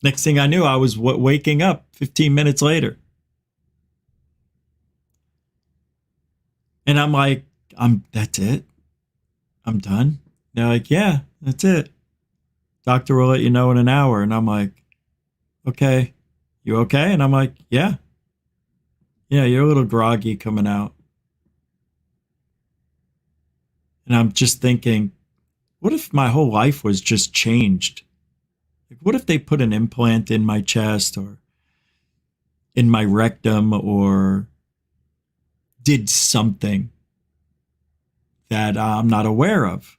next thing I knew, I was waking up 15 minutes later. And I'm like, that's it? I'm done? They're like, yeah, that's it. Doctor will let you know in an hour. And I'm like, okay, you okay? And I'm like, yeah. Yeah, you're a little groggy coming out. And I'm just thinking, what if my whole life was just changed? Like, what if they put an implant in my chest or in my rectum or did something that I'm not aware of?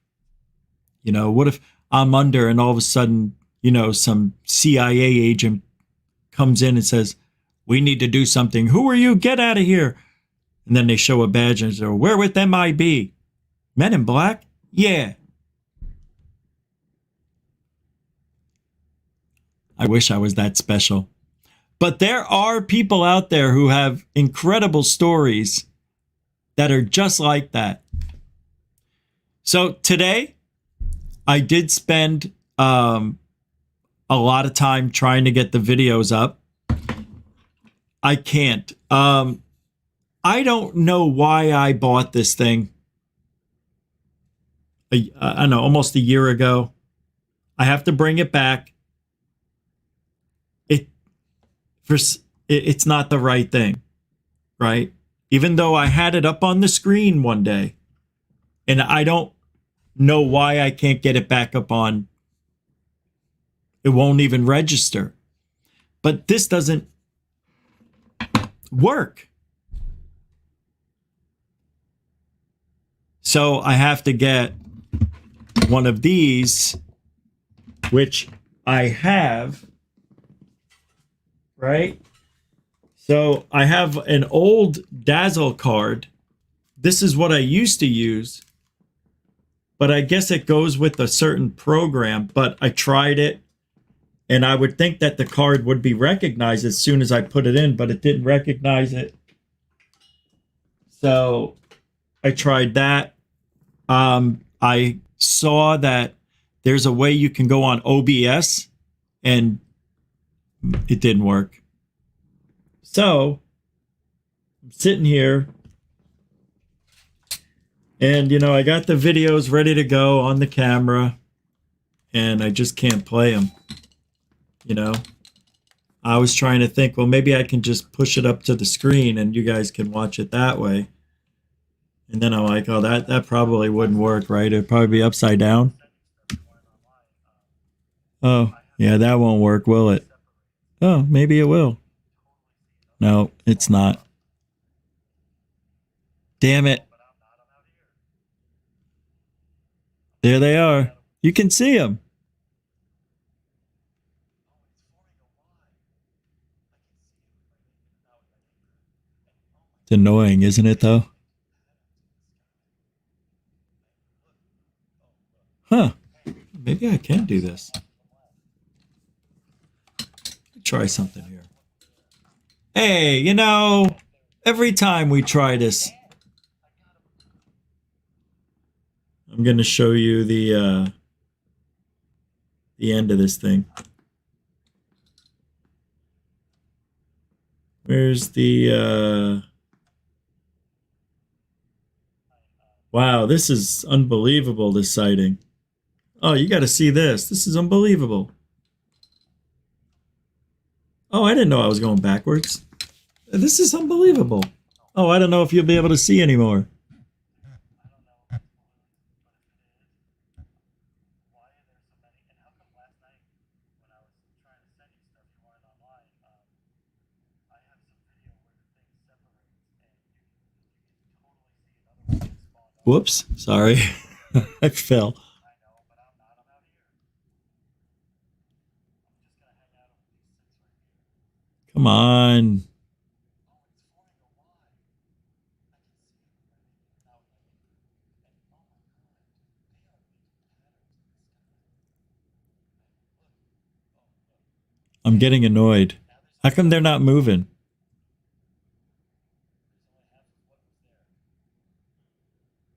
What if I'm under and all of a sudden, some CIA agent comes in and says, we need to do something. Who are you? Get out of here. And then they show a badge and say, where with MIB? Men in Black? Yeah. I wish I was that special. But there are people out there who have incredible stories that are just like that. So today, I did spend a lot of time trying to get the videos up. I can't. I don't know why I bought this thing. I don't know, almost a year ago. I have to bring it back. It's not the right thing, right? Even though I had it up on the screen one day, and I don't know why I can't get it back up on. It won't even register. But this doesn't work. So I have to get one of these, which I have, right? So I have an old Dazzle card. This is what I used to use, but I guess it goes with a certain program, but I tried it, and I would think that the card would be recognized as soon as I put it in, but it didn't recognize it. So I tried that. I saw that there's a way you can go on OBS, and it didn't work. So I'm sitting here, and, you know, I got the videos ready to go on the camera, and I just can't play them. You know, I was trying to think, well, maybe I can just push it up to the screen and you guys can watch it that way. And then I'm like, oh, that probably wouldn't work, right? It'd probably be upside down. Oh, yeah, that won't work, will it? Oh, maybe it will. No, it's not. Damn it. There they are. You can see them. It's annoying, isn't it, though? Huh. Maybe I can do this. Try something here. Hey, you know, every time we try this, I'm going to show you the end of this thing. Where's the wow, this is unbelievable, this sighting. Oh, you got to see this. This is unbelievable. Oh, I didn't know I was going backwards. This is unbelievable. Oh, I don't know if you'll be able to see anymore. Whoops, sorry. I fell. Come on. I'm getting annoyed. How come they're not moving?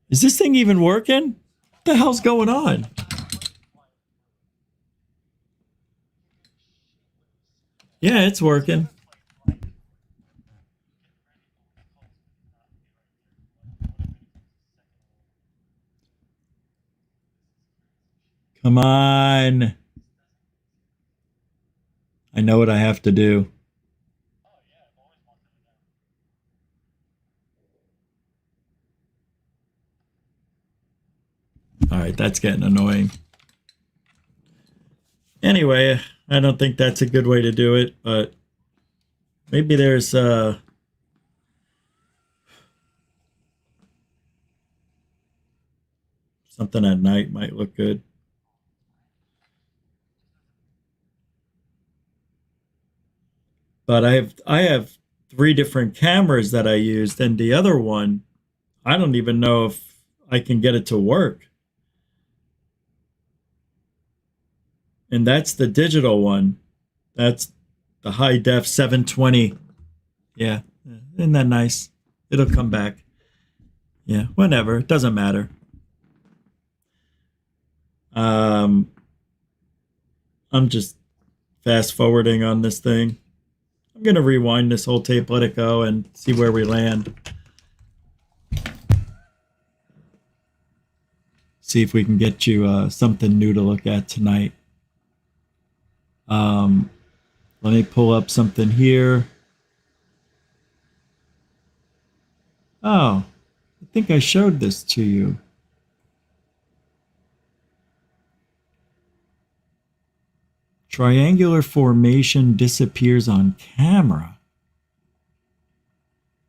Is this thing even working? What the hell's going on? Yeah, it's working. Come on. I know what I have to do. All right, that's getting annoying. Anyway, I don't think that's a good way to do it, but maybe there's something at night might look good. But I have 3 different cameras that I used, and the other one, I don't even know if I can get it to work. And that's the digital one. That's the high def 720. Yeah, isn't that nice? It'll come back. Yeah, whatever. It doesn't matter. I'm just fast forwarding on this thing. I'm going to rewind this whole tape, let it go, and see where we land. See if we can get you something new to look at tonight. Let me pull up something here. Oh, I think I showed this to you. Triangular formation disappears on camera.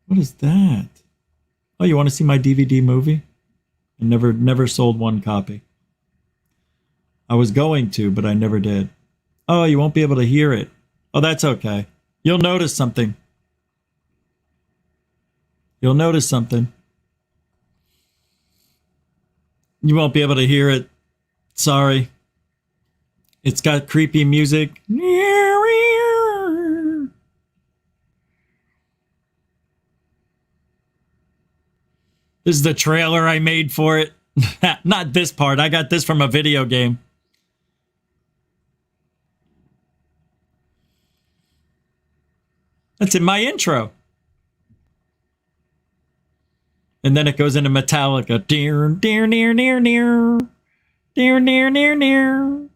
What is that? Oh, you want to see my DVD movie? I never sold one copy. I was going to, but I never did. Oh, you won't be able to hear it. Oh, that's okay. You'll notice something. You'll notice something. You won't be able to hear it. Sorry. It's got creepy music. This is the trailer I made for it. Not this part. I got this from a video game. That's in my intro. And then it goes into Metallica. Dear, dear, near, near, near. Dear, near, near, near.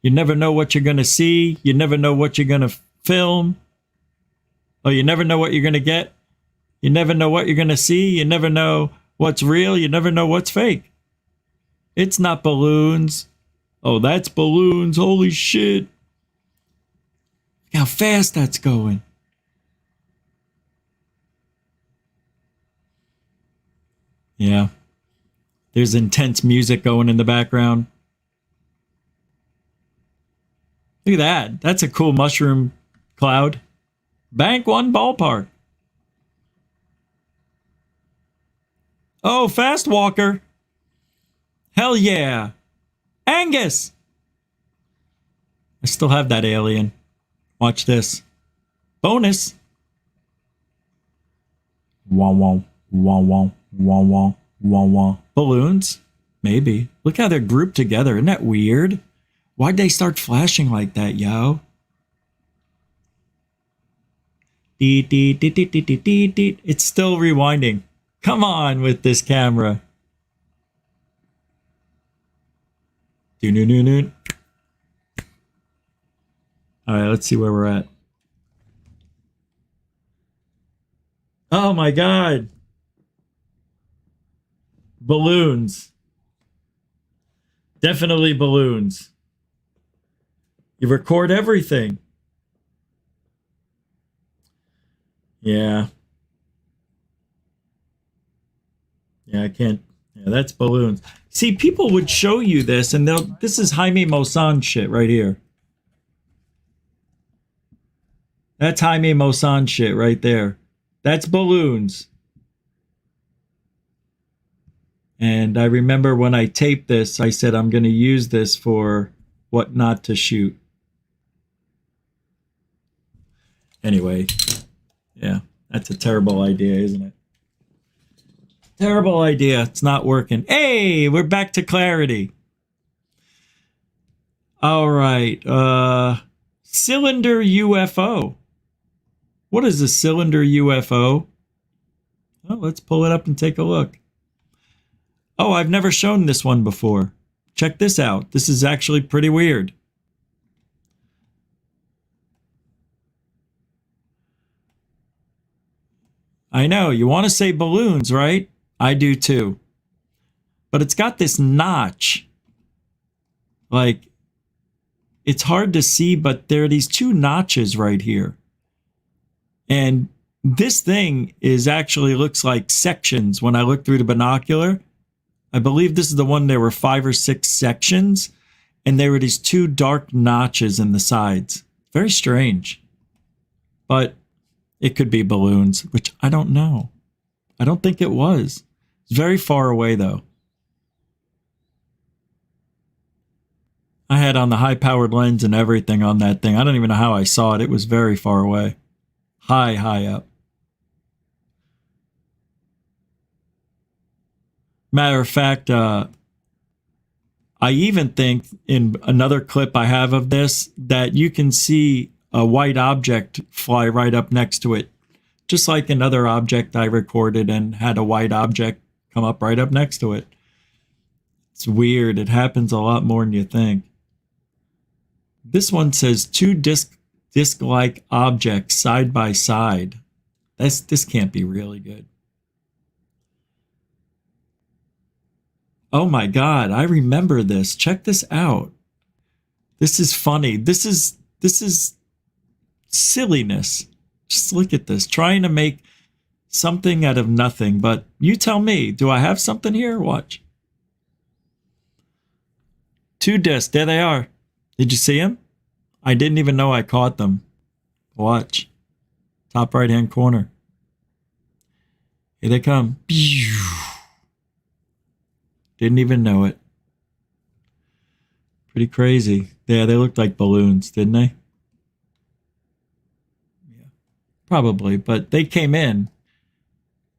You never know what you're going to see. You never know what you're going to film. Oh, you never know what you're going to get. You never know what you're going to see. You never know what's real. You never know what's fake. It's not balloons. Oh, that's balloons. Holy shit. Look how fast that's going. Yeah. There's intense music going in the background. Look at that. That's a cool mushroom cloud. Bank One Ballpark. Oh, Fast Walker. Hell yeah. Angus. I still have that alien. Watch this. Bonus. Wah wah wah wah wah wah wah wah. Balloons? Maybe. Look how they're grouped together. Isn't that weird? Why'd they start flashing like that, yo? It's still rewinding. Come on with this camera. All right, let's see where we're at. Oh my God. Balloons. Definitely balloons. You record everything. Yeah. Yeah, I can't. Yeah, that's balloons. See, people would show you this, and this is Jaime Maussan shit right here. That's Jaime Maussan shit right there. That's balloons. And I remember when I taped this, I said I'm going to use this for what not to shoot. Anyway, yeah, that's a terrible idea, isn't it? Terrible idea. It's not working. Hey, we're back to clarity. All right. Cylinder UFO. What is a cylinder UFO? Well, let's pull it up and take a look. Oh, I've never shown this one before. Check this out. This is actually pretty weird. I know, you want to say balloons, right? I do too. But it's got this notch. Like, it's hard to see, but there are these two notches right here. And this thing actually looks like sections when I look through the binocular. I believe this is the one, there were 5 or 6 sections, and there were these two dark notches in the sides. Very strange. But it could be balloons, which I don't know. I don't think it was. It's very far away, though. I had on the high-powered lens and everything on that thing. I don't even know how I saw it. It was very far away. High up. Matter of fact, I even think in another clip I have of this that you can see a white object fly right up next to it. Just like another object I recorded and had a white object come up right up next to it. It's weird. It happens a lot more than you think. This one says two disc-like objects side by side. This can't be really good. Oh my God, I remember this. Check this out. This is funny. This is silliness. Just look at this. Trying to make something out of nothing. But you tell me, do I have something here? Watch. Two discs. There they are. Did you see them? I didn't even know I caught them. Watch. Top right-hand corner. Here they come. Didn't even know it. Pretty crazy. Yeah, they looked like balloons, didn't they? Yeah, probably, but they came in.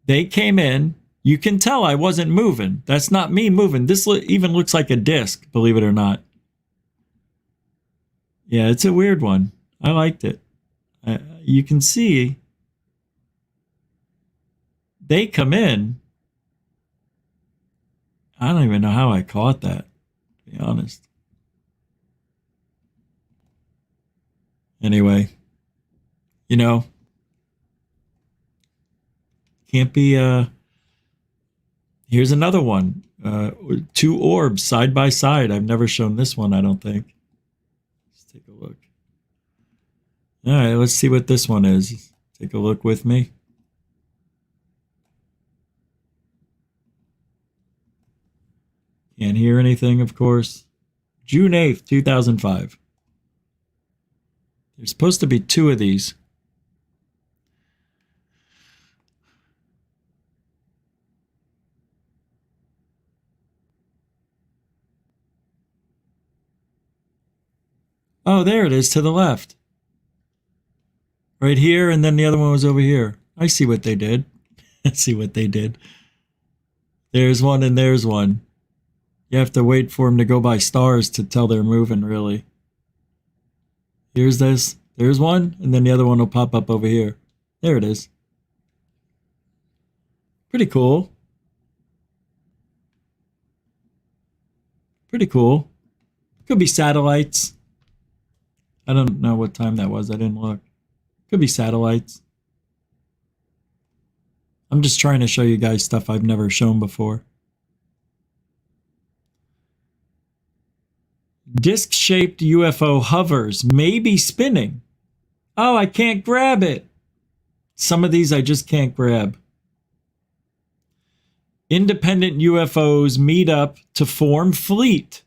They came in. You can tell I wasn't moving. That's not me moving. This even looks like a disc, believe it or not. Yeah, it's a weird one. I liked it. You can see they come in. I don't even know how I caught that, to be honest. Anyway, you know, can't be, here's another one. Two orbs side by side. I've never shown this one, I don't think. Let's take a look. All right, let's see what this one is. Take a look with me. Can't hear anything, of course. June 8th, 2005. There's supposed to be two of these. Oh, there it is to the left. Right here, and then the other one was over here. I see what they did. I see what they did. There's one and there's one. You have to wait for them to go by stars to tell they're moving, really. Here's this. There's one, and then the other one will pop up over here. There it is. Pretty cool. Pretty cool. Could be satellites. I don't know what time that was. I didn't look. Could be satellites. I'm just trying to show you guys stuff I've never shown before. Disc-shaped UFO hovers, maybe spinning. Oh, I can't grab it. Some of these I just can't grab. Independent UFOs meet up to form fleet.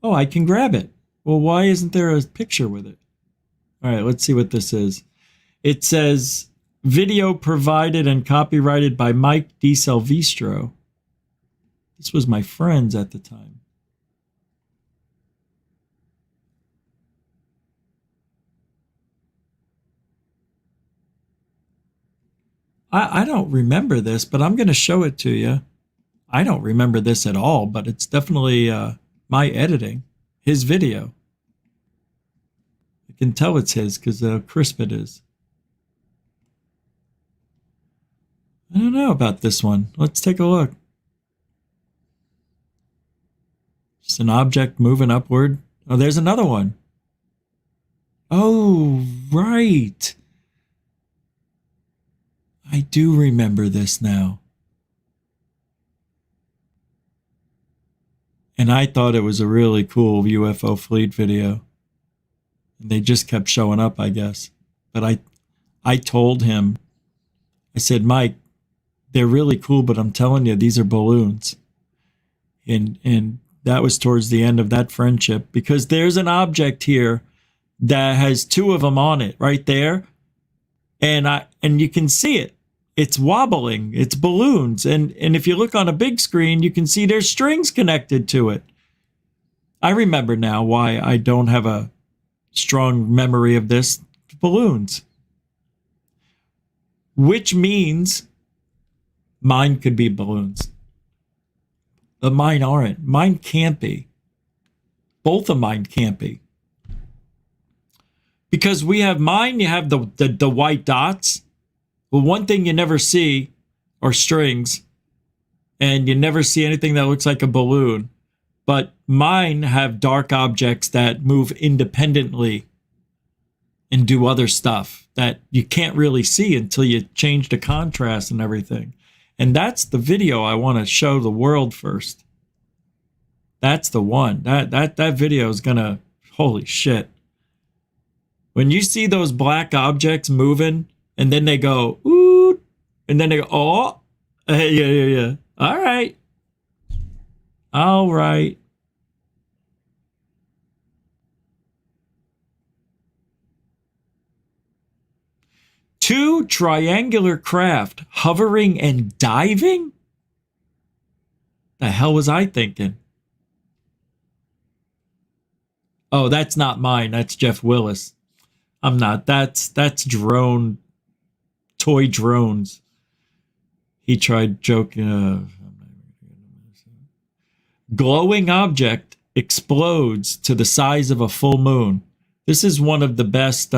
Oh, I can grab it. Well, why isn't there a picture with it? All right, let's see what this is. It says, video provided and copyrighted by Mike DeSalvistro. This was my friends at the time. I don't remember this, but I'm going to show it to you. I don't remember this at all, but it's definitely my editing, his video. I can tell it's his because how crisp it is. I don't know about this one. Let's take a look. Just an object moving upward. Oh, there's another one. Oh, right. I do remember this now. And I thought it was a really cool UFO fleet video. And they just kept showing up, I guess. But I told him, I said, Mike, they're really cool, but I'm telling you, these are balloons. And that was towards the end of that friendship, because there's an object here that has two of them on it right there. And you can see it. It's wobbling. It's balloons. And if you look on a big screen, you can see there's strings connected to it. I remember now why I don't have a strong memory of this. Balloons. Which means mine could be balloons. But mine aren't. Mine can't be. Both of mine can't be. Because we have mine, you have the white dots. Well, one thing you never see are strings. And you never see anything that looks like a balloon. But mine have dark objects that move independently and do other stuff that you can't really see until you change the contrast and everything. And that's the video I want to show the world first. That's the one. That video is gonna, holy shit. When you see those black objects moving and then they go, ooh, and then they go, oh, yeah. All right. All right. Two triangular craft hovering and diving? The hell was I thinking? Oh, that's not mine. That's Jeff Willis. I'm not. That's drone, toy drones. He tried joking. Glowing object explodes to the size of a full moon. This is one of the best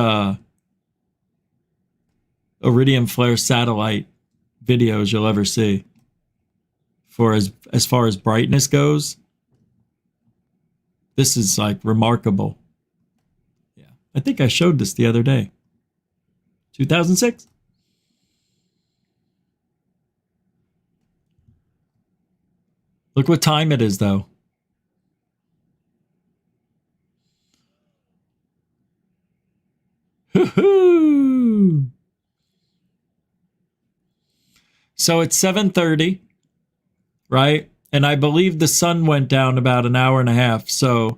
iridium flare satellite videos you'll ever see. For as far as brightness goes, this is like remarkable. Yeah, I think I showed this the other day. 2006. Look what time it is, though. Hoo-hoo! So it's 7:30, right? And I believe the sun went down about an hour and a half. So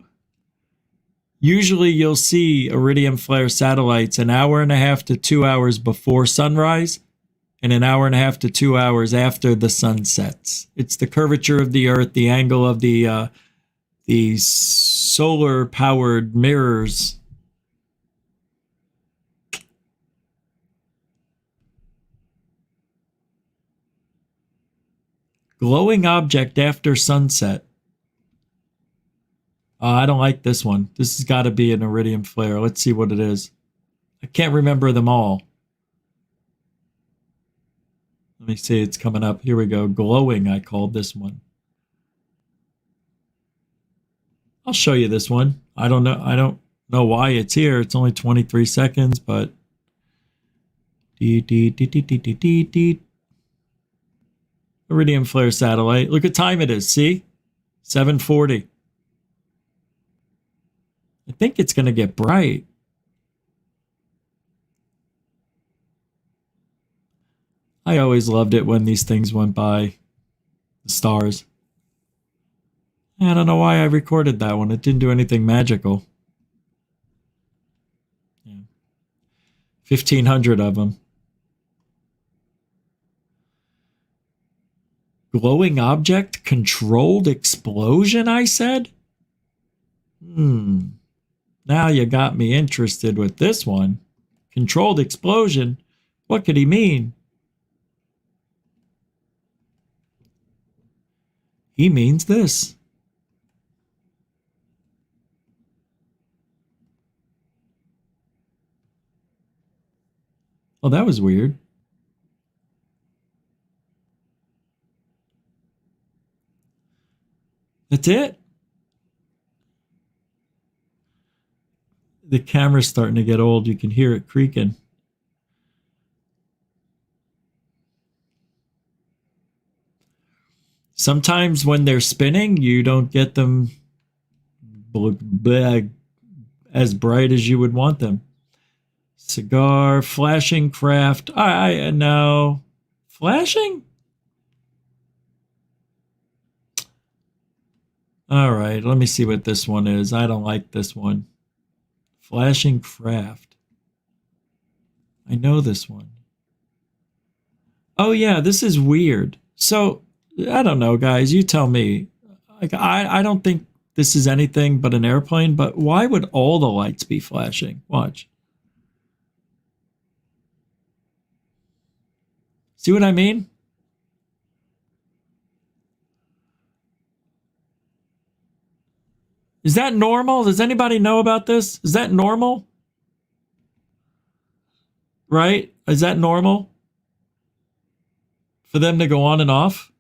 usually you'll see iridium flare satellites an hour and a half to 2 hours before sunrise and an hour and a half to 2 hours after the sun sets. It's the curvature of the Earth, the angle of the solar-powered mirrors. Glowing object after sunset. I don't like this one. This has got to be an iridium flare. Let's see what it is. I can't remember them all. Let me see. It's coming up. Here we go. Glowing, I called this one. I'll show you this one. I don't know why it's here. It's only 23 seconds, but iridium flare satellite. Look at time it is. See? 7:40. I think it's going to get bright. I always loved it when these things went by. The stars. I don't know why I recorded that one. It didn't do anything magical. Yeah. 1,500 of them. Glowing object, controlled explosion, I said? Now you got me interested with this one. Controlled explosion? What could he mean? He means this. Oh, that was weird. That's it. The camera's starting to get old. You can hear it creaking. Sometimes when they're spinning, you don't get them as bright as you would want them. Cigar, flashing craft. I know. Flashing? All right, let me see what this one is. I don't like this one. Flashing craft. I know this one. Oh yeah, this is weird. So, I don't know, guys. You tell me. Like, I don't think this is anything but an airplane, but why would all the lights be flashing? Watch. See what I mean? that normal? Does anybody know about this? Is that normal? Right? Is that normal? For them to go on and off?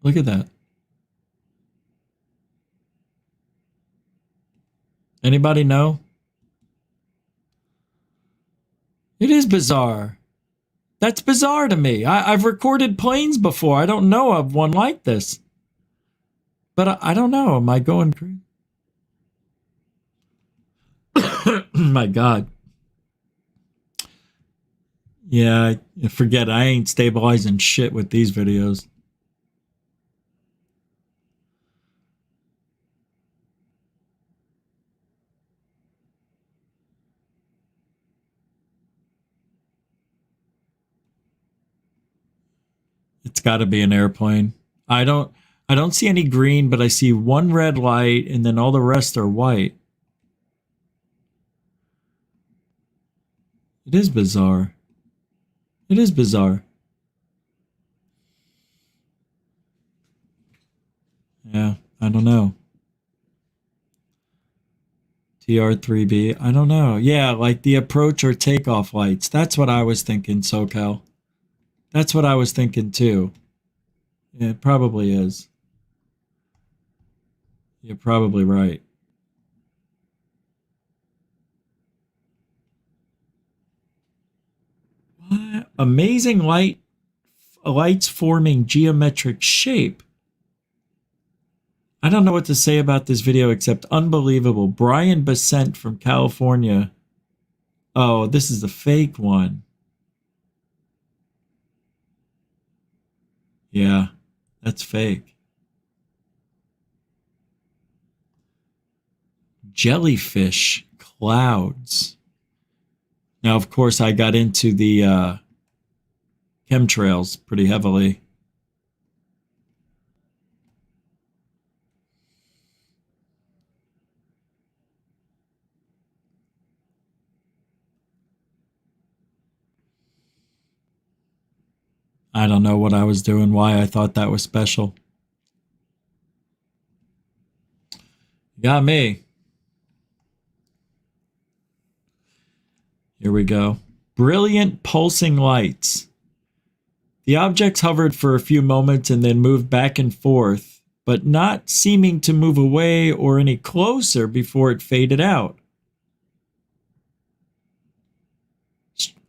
Look at that. Anybody know? It is bizarre. That's bizarre to me. I've recorded planes before. I don't know of one like this. But I don't know. Am I going crazy? My God. Yeah, forget it. I ain't stabilizing shit with these videos. It's got to be an airplane. I don't see any green, but I see one red light and then all the rest are white. It is bizarre. It is bizarre. Yeah, I don't know. TR3B, I don't know. Yeah, like the approach or takeoff lights. That's what I was thinking, SoCal. That's what I was thinking too. Yeah, it probably is. You're probably right. What? Amazing lights forming geometric shape. I don't know what to say about this video except unbelievable. Brian Besant from California. Oh, this is a fake one. Yeah, that's fake. Jellyfish clouds. Now, of course, I got into the chemtrails pretty heavily. I don't know what I was doing, why I thought that was special. Got me. Here we go. Brilliant pulsing lights. The objects hovered for a few moments and then moved back and forth, but not seeming to move away or any closer before it faded out.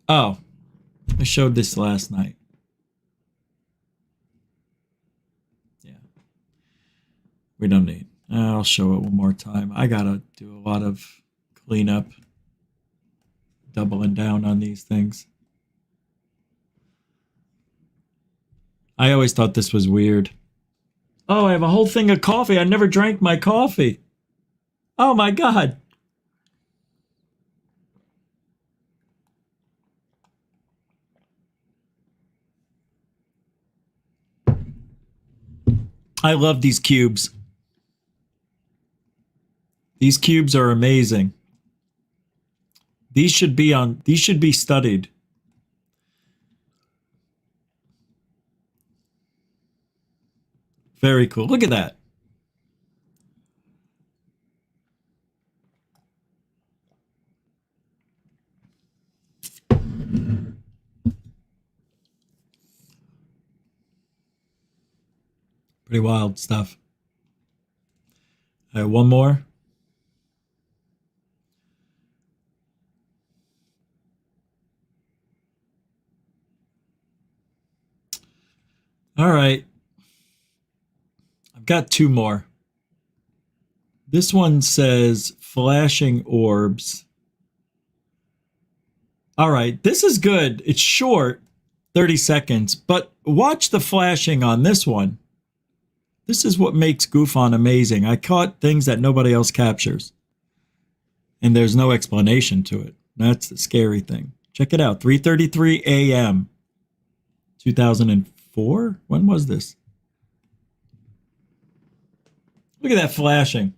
Oh, I showed this last night. We don't need. I'll show it one more time. I gotta do a lot of cleanup, doubling down on these things. I always thought this was weird. Oh, I have a whole thing of coffee. I never drank my coffee. Oh my God. I love these cubes. These cubes are amazing. These should be studied. Very cool. Look at that. Pretty wild stuff. All right, one more. All right. I've got two more. This one says flashing orbs. All right, this is good. It's short, 30 seconds, but watch the flashing on this one. This is what makes GoofOn amazing. I caught things that nobody else captures. And there's no explanation to it. That's the scary thing. Check it out. 3:33 a.m. 2004? When was this? Look at that flashing.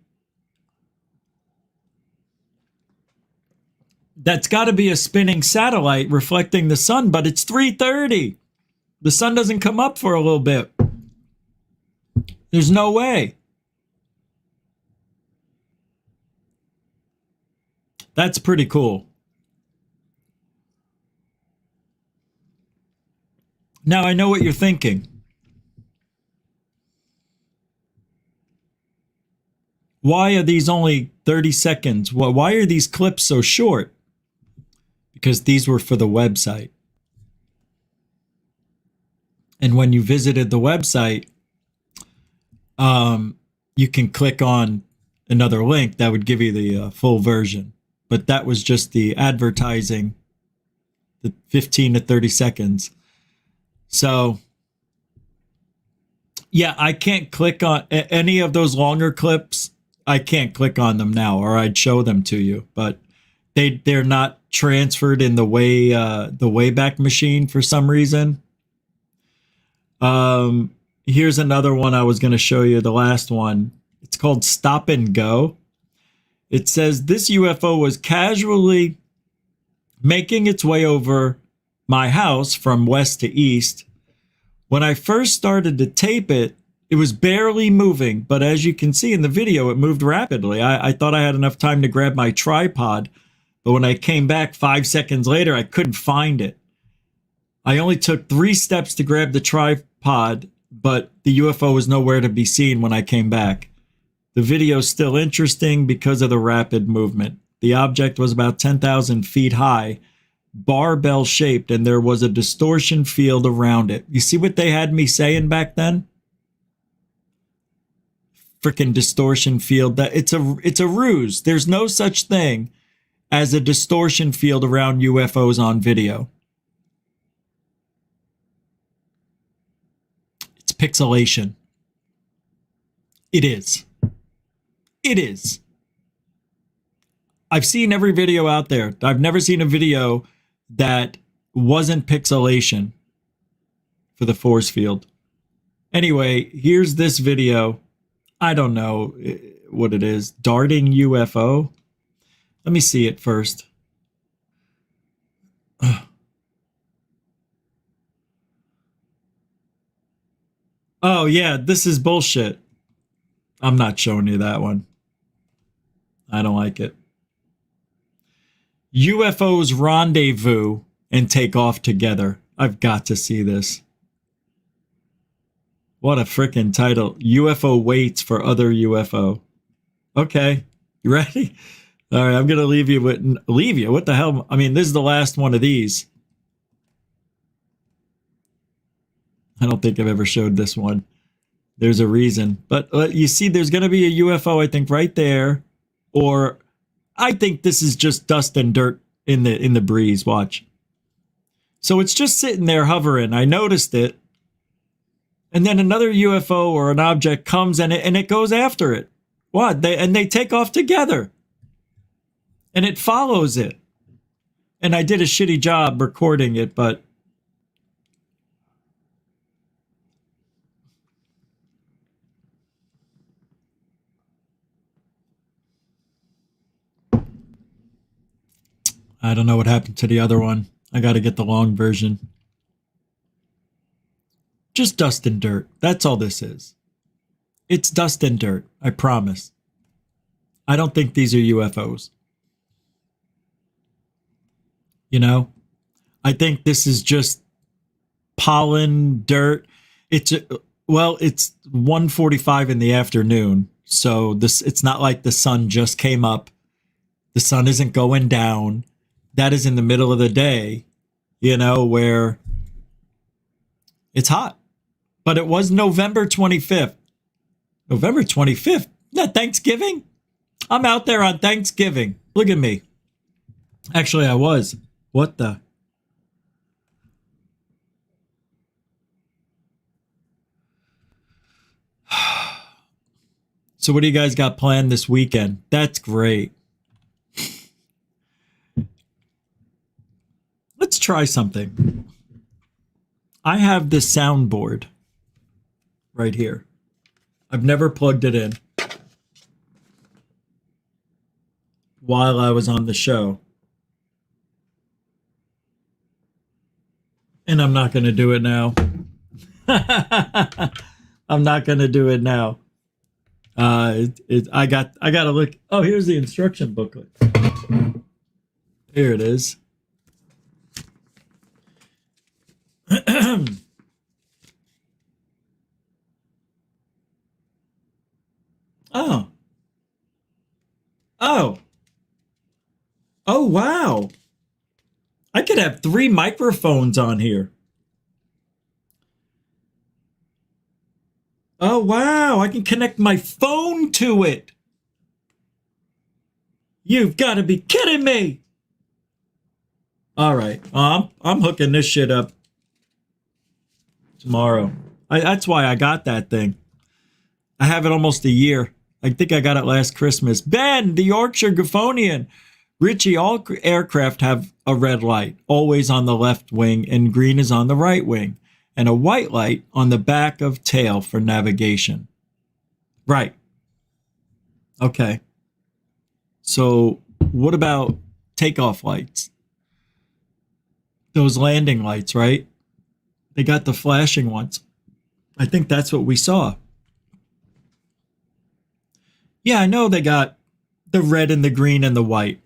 That's got to be a spinning satellite reflecting the sun, but it's 3:30. The sun doesn't come up for a little bit. There's no way. That's pretty cool. Now I know what you're thinking. Why are these only 30 seconds? Why are these clips so short? Because these were for the website. And when you visited the website, you can click on another link that would give you the full version. But that was just the advertising, the 15 to 30 seconds. So, yeah, I can't click on any of those longer clips. I can't click on them now, or I'd show them to you. But they're not transferred in the Wayback Machine for some reason. Here's another one I was going to show you, the last one. It's called Stop and Go. It says, this UFO was casually making its way over my house from west to east. When I first started to tape it, it was barely moving, but as you can see in the video, it moved rapidly. I thought I had enough time to grab my tripod, but when I came back 5 seconds later, I couldn't find it. I only took 3 steps to grab the tripod, but the UFO was nowhere to be seen when I came back. The video is still interesting because of the rapid movement. The object was about 10,000 feet high, barbell shaped, and there was a distortion field around it. You see what they had me saying back then? Freaking distortion field. That it's a ruse. There's no such thing as a distortion field around UFOs on video. It's pixelation. It is. It is. I've seen every video out there. I've never seen a video that wasn't pixelation for the force field. Anyway, here's this video. I don't know what it is. Darting UFO. Let me see it first. Oh, yeah, this is bullshit. I'm not showing you that one. I don't like it. UFOs rendezvous and take off together. I've got to see this. What a freaking title. UFO waits for other UFO. Okay, you ready? All right, I'm going to leave you. What the hell? I mean, this is the last one of these. I don't think I've ever showed this one. There's a reason. But you see, there's going to be a UFO, I think, right there. Or I think this is just dust and dirt in the breeze. Watch. So it's just sitting there hovering. I noticed it. And then another UFO or an object comes and it goes after it. What? They take off together. And it follows it. And I did a shitty job recording it, but I don't know what happened to the other one. I got to get the long version. Just dust and dirt. That's all this is. It's dust and dirt. I promise. I don't think these are UFOs. You know? I think this is just pollen, dirt. It's 1:45 in the afternoon. So it's not like the sun just came up. The sun isn't going down. That is in the middle of the day, you know, where it's hot. But it was November 25th. November 25th? Isn't that Thanksgiving? I'm out there on Thanksgiving. Look at me. Actually, I was. What the? So what do you guys got planned this weekend? That's great. Let's try something. I have this soundboard right here. I've never plugged it in while I was on the show. And I'm not going to do it now. I'm not gonna do it now. I gotta look. Oh, here's the instruction booklet. Here it is. Oh. Oh. Oh, wow. I could have 3 microphones on here. Oh, wow. I can connect my phone to it. You've got to be kidding me. All right. I'm hooking this shit up tomorrow. That's why I got that thing. I have it almost a year. I think I got it last Christmas. Ben, the Yorkshire Guffonian. Richie, all aircraft have a red light, always on the left wing, and green is on the right wing, and a white light on the back of tail for navigation. Right. Okay. So what about takeoff lights? Those landing lights, right? They got the flashing ones. I think that's what we saw. Yeah, I know they got the red and the green and the white.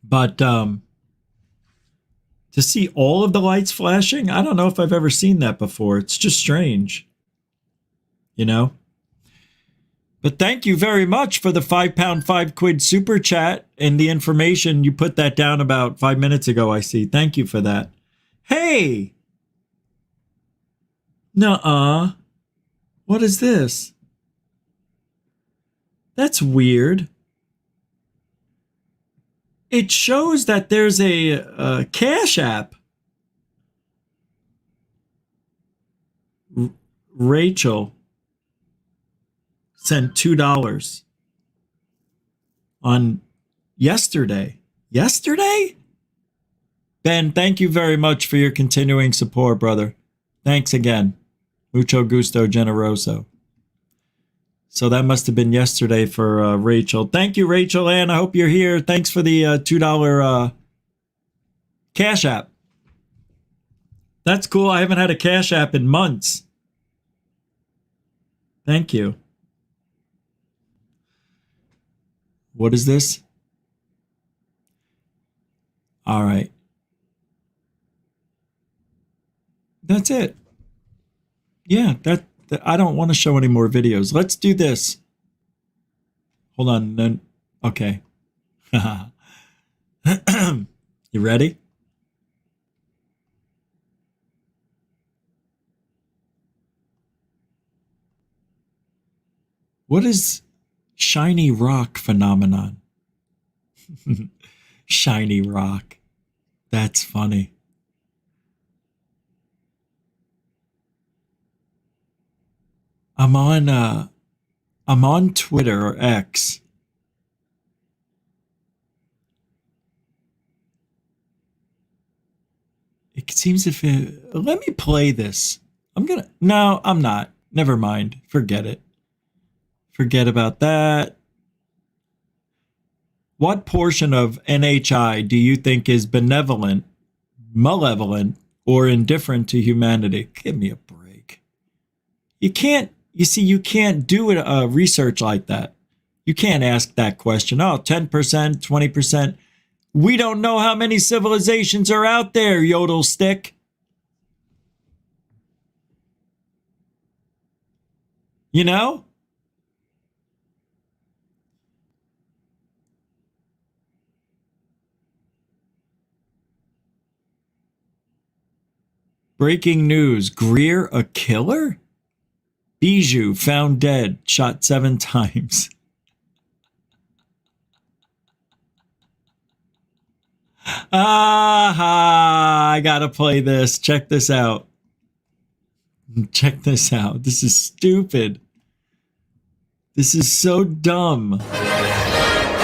But to see all of the lights flashing, I don't know if I've ever seen that before. It's just strange, you know? But thank you very much for the £5, £5 super chat and the information. You put that down about 5 minutes ago, I see. Thank you for that. Hey! Nuh-uh. What is this? That's weird. It shows that there's a Cash App. Rachel sent $2 on yesterday. Yesterday? Ben, thank you very much for your continuing support, brother. Thanks again. Mucho gusto generoso. So that must have been yesterday for Rachel. Thank you, Rachel Ann. I hope you're here. Thanks for the $2 Cash App. That's cool. I haven't had a Cash App in months. Thank you. What is this? All right. That's it. Yeah, I don't want to show any more videos. Let's do this. Hold on. Then, okay. You ready? What is shiny rock phenomenon? Shiny rock. That's funny. I'm on Twitter or X. It seems if it, let me play this. No, I'm not. Never mind. Forget it. Forget about that. What portion of NHI do you think is benevolent, malevolent, or indifferent to humanity? Give me a break. You can't do a research like that. You can't ask that question. Oh, 10%, 20%. We don't know how many civilizations are out there, yodel stick. You know? Breaking news. Greer a killer? Bijou found dead, shot 7 times. I gotta play this. Check this out. Check this out. This is stupid. This is so dumb.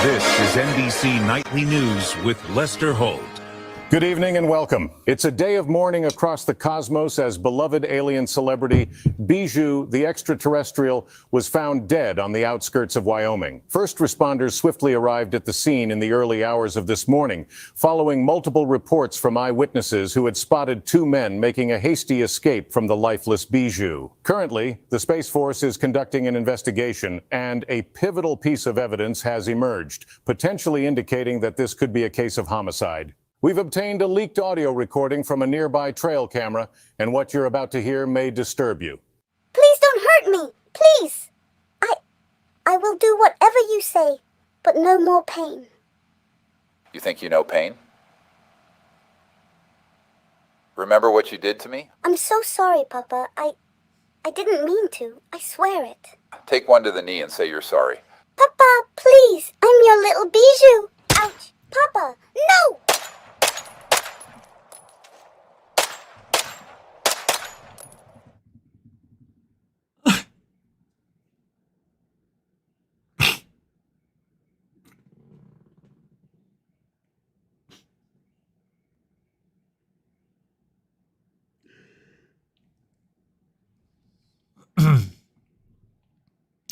This is NBC Nightly News with Lester Holt. Good evening and welcome. It's a day of mourning across the cosmos as beloved alien celebrity Bijou, the extraterrestrial, was found dead on the outskirts of Wyoming. First responders swiftly arrived at the scene in the early hours of this morning, following multiple reports from eyewitnesses who had spotted two men making a hasty escape from the lifeless Bijou. Currently, the Space Force is conducting an investigation, and a pivotal piece of evidence has emerged, potentially indicating that this could be a case of homicide. We've obtained a leaked audio recording from a nearby trail camera, and what you're about to hear may disturb you. Please don't hurt me, please. I will do whatever you say, but no more pain. You think you know pain? Remember what you did to me? I'm so sorry, Papa. I didn't mean to. I swear it. Take one to the knee and say you're sorry. Papa, please. I'm your little Bijou. Ouch. Papa, no!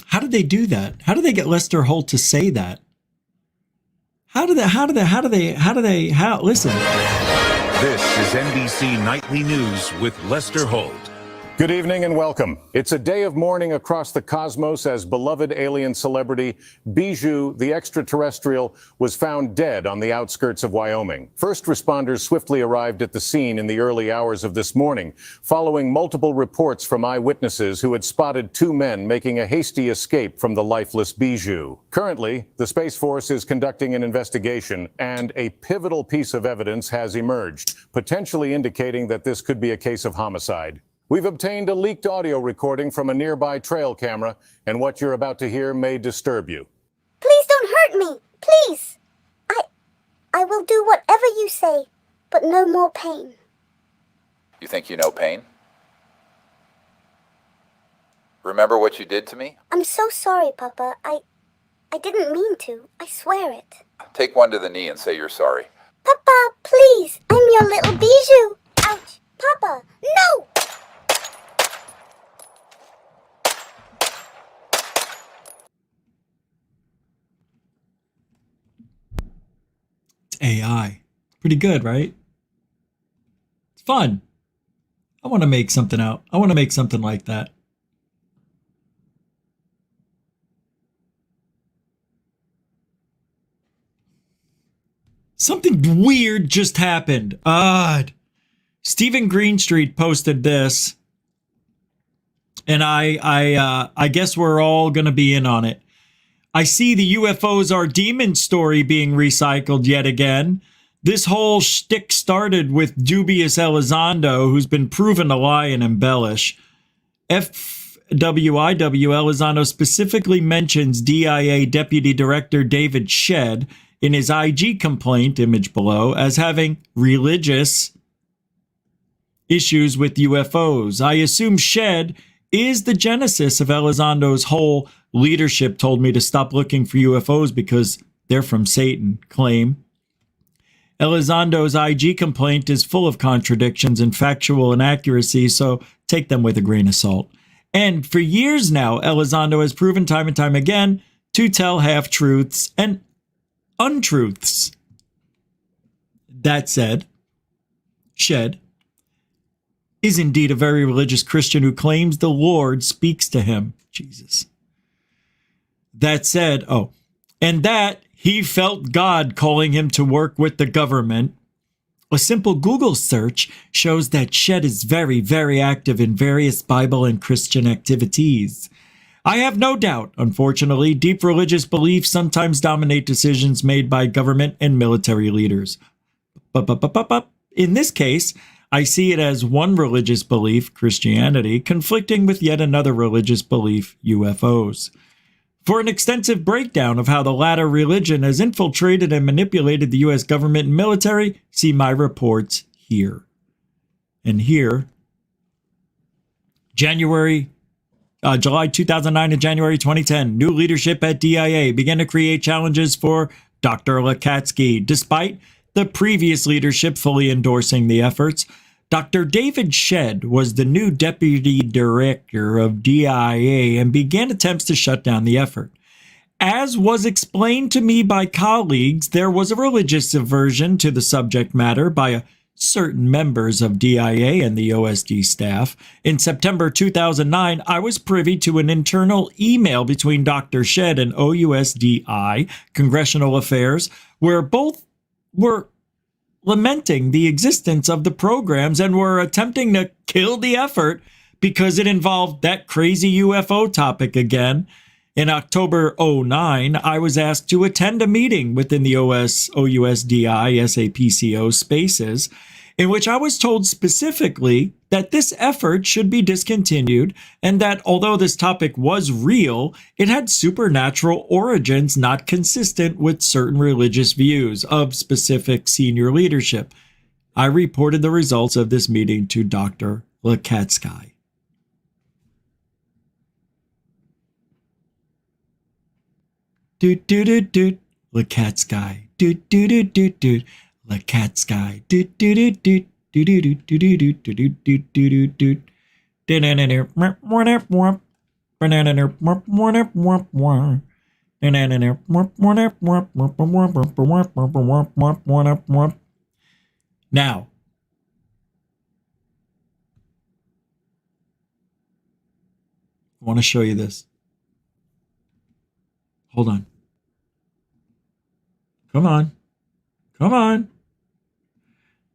How did they do that? How did they get Lester Holt to say that? Listen. This is NBC Nightly News with Lester Holt. Good evening and welcome. It's a day of mourning across the cosmos as beloved alien celebrity Bijou, the extraterrestrial, was found dead on the outskirts of Wyoming. First responders swiftly arrived at the scene in the early hours of this morning, following multiple reports from eyewitnesses who had spotted two men making a hasty escape from the lifeless Bijou. Currently, the Space Force is conducting an investigation, and a pivotal piece of evidence has emerged, potentially indicating that this could be a case of homicide. We've obtained a leaked audio recording from a nearby trail camera, and what you're about to hear may disturb you. Please don't hurt me, please. I will do whatever you say, but no more pain. You think you know pain? Remember what you did to me? I'm so sorry, Papa. I didn't mean to. I swear it. Take one to the knee and say you're sorry. Papa, please. I'm your little Bijou. Ouch. Papa, no! AI. Pretty good, right? It's fun. I want to make something out. I want to make something like that. Something weird just happened. Odd. Stephen Greenstreet posted this, and I guess we're all going to be in on it. I see the UFOs are demons story being recycled yet again. This whole shtick started with dubious Elizondo, who's been proven to lie and embellish. FWIW Elizondo specifically mentions DIA Deputy Director David Shedd in his IG complaint, image below, as having religious issues with UFOs. I assume Shedd is the genesis of Elizondo's whole leadership told me to stop looking for UFOs because they're from Satan claim. Elizondo's IG complaint is full of contradictions and factual inaccuracies, so take them with a grain of salt. And for years now, Elizondo has proven time and time again to tell half-truths and untruths. That said, Shedd is indeed a very religious Christian who claims the Lord speaks to him. Jesus. That said, and that he felt God calling him to work with the government. A simple Google search shows that Shedd is very, very active in various Bible and Christian activities. I have no doubt, unfortunately, deep religious beliefs sometimes dominate decisions made by government and military leaders. But in this case, I see it as one religious belief, Christianity, conflicting with yet another religious belief, UFOs. For an extensive breakdown of how the latter religion has infiltrated and manipulated the U.S. government and military, see my reports here. And here, July 2009 to January 2010, new leadership at DIA began to create challenges for Dr. Lakatsky, despite the previous leadership fully endorsing the efforts. Dr. David Shedd was the new deputy director of DIA and began attempts to shut down the effort. As was explained to me by colleagues, there was a religious aversion to the subject matter by certain members of DIA and the OSD staff. In September 2009, I was privy to an internal email between Dr. Shedd and OUSDI, Congressional Affairs, where both were lamenting the existence of the programs and were attempting to kill the effort because it involved that crazy UFO topic again. In October 2009, I was asked to attend a meeting within the OUSDI SAPCO spaces, in which I was told specifically that this effort should be discontinued and that although this topic was real, it had supernatural origins not consistent with certain religious views of specific senior leadership. I reported the results of this meeting to Dr. Lekatsky. Doot doot doot doot, Lekatsky. Doot doot doot doot doot, Lekatsky. Doot doot doot doot doot doot doot doot doot doot doot doot. Now, I want to show you this. Hold on. Come on. Come on.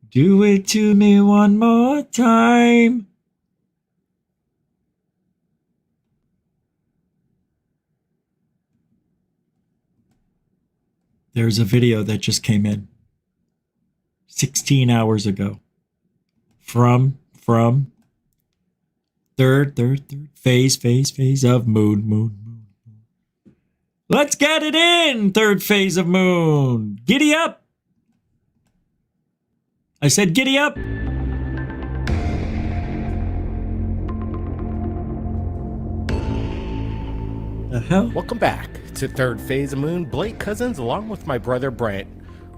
Do it to me one more time. There's a video that just came in 16 hours ago from third phase of moon. Let's get it in! Third phase of moon. Giddy up! I said giddy up! The hell? Welcome back to Third Phase of Moon. Blake Cousins along with my brother Brent.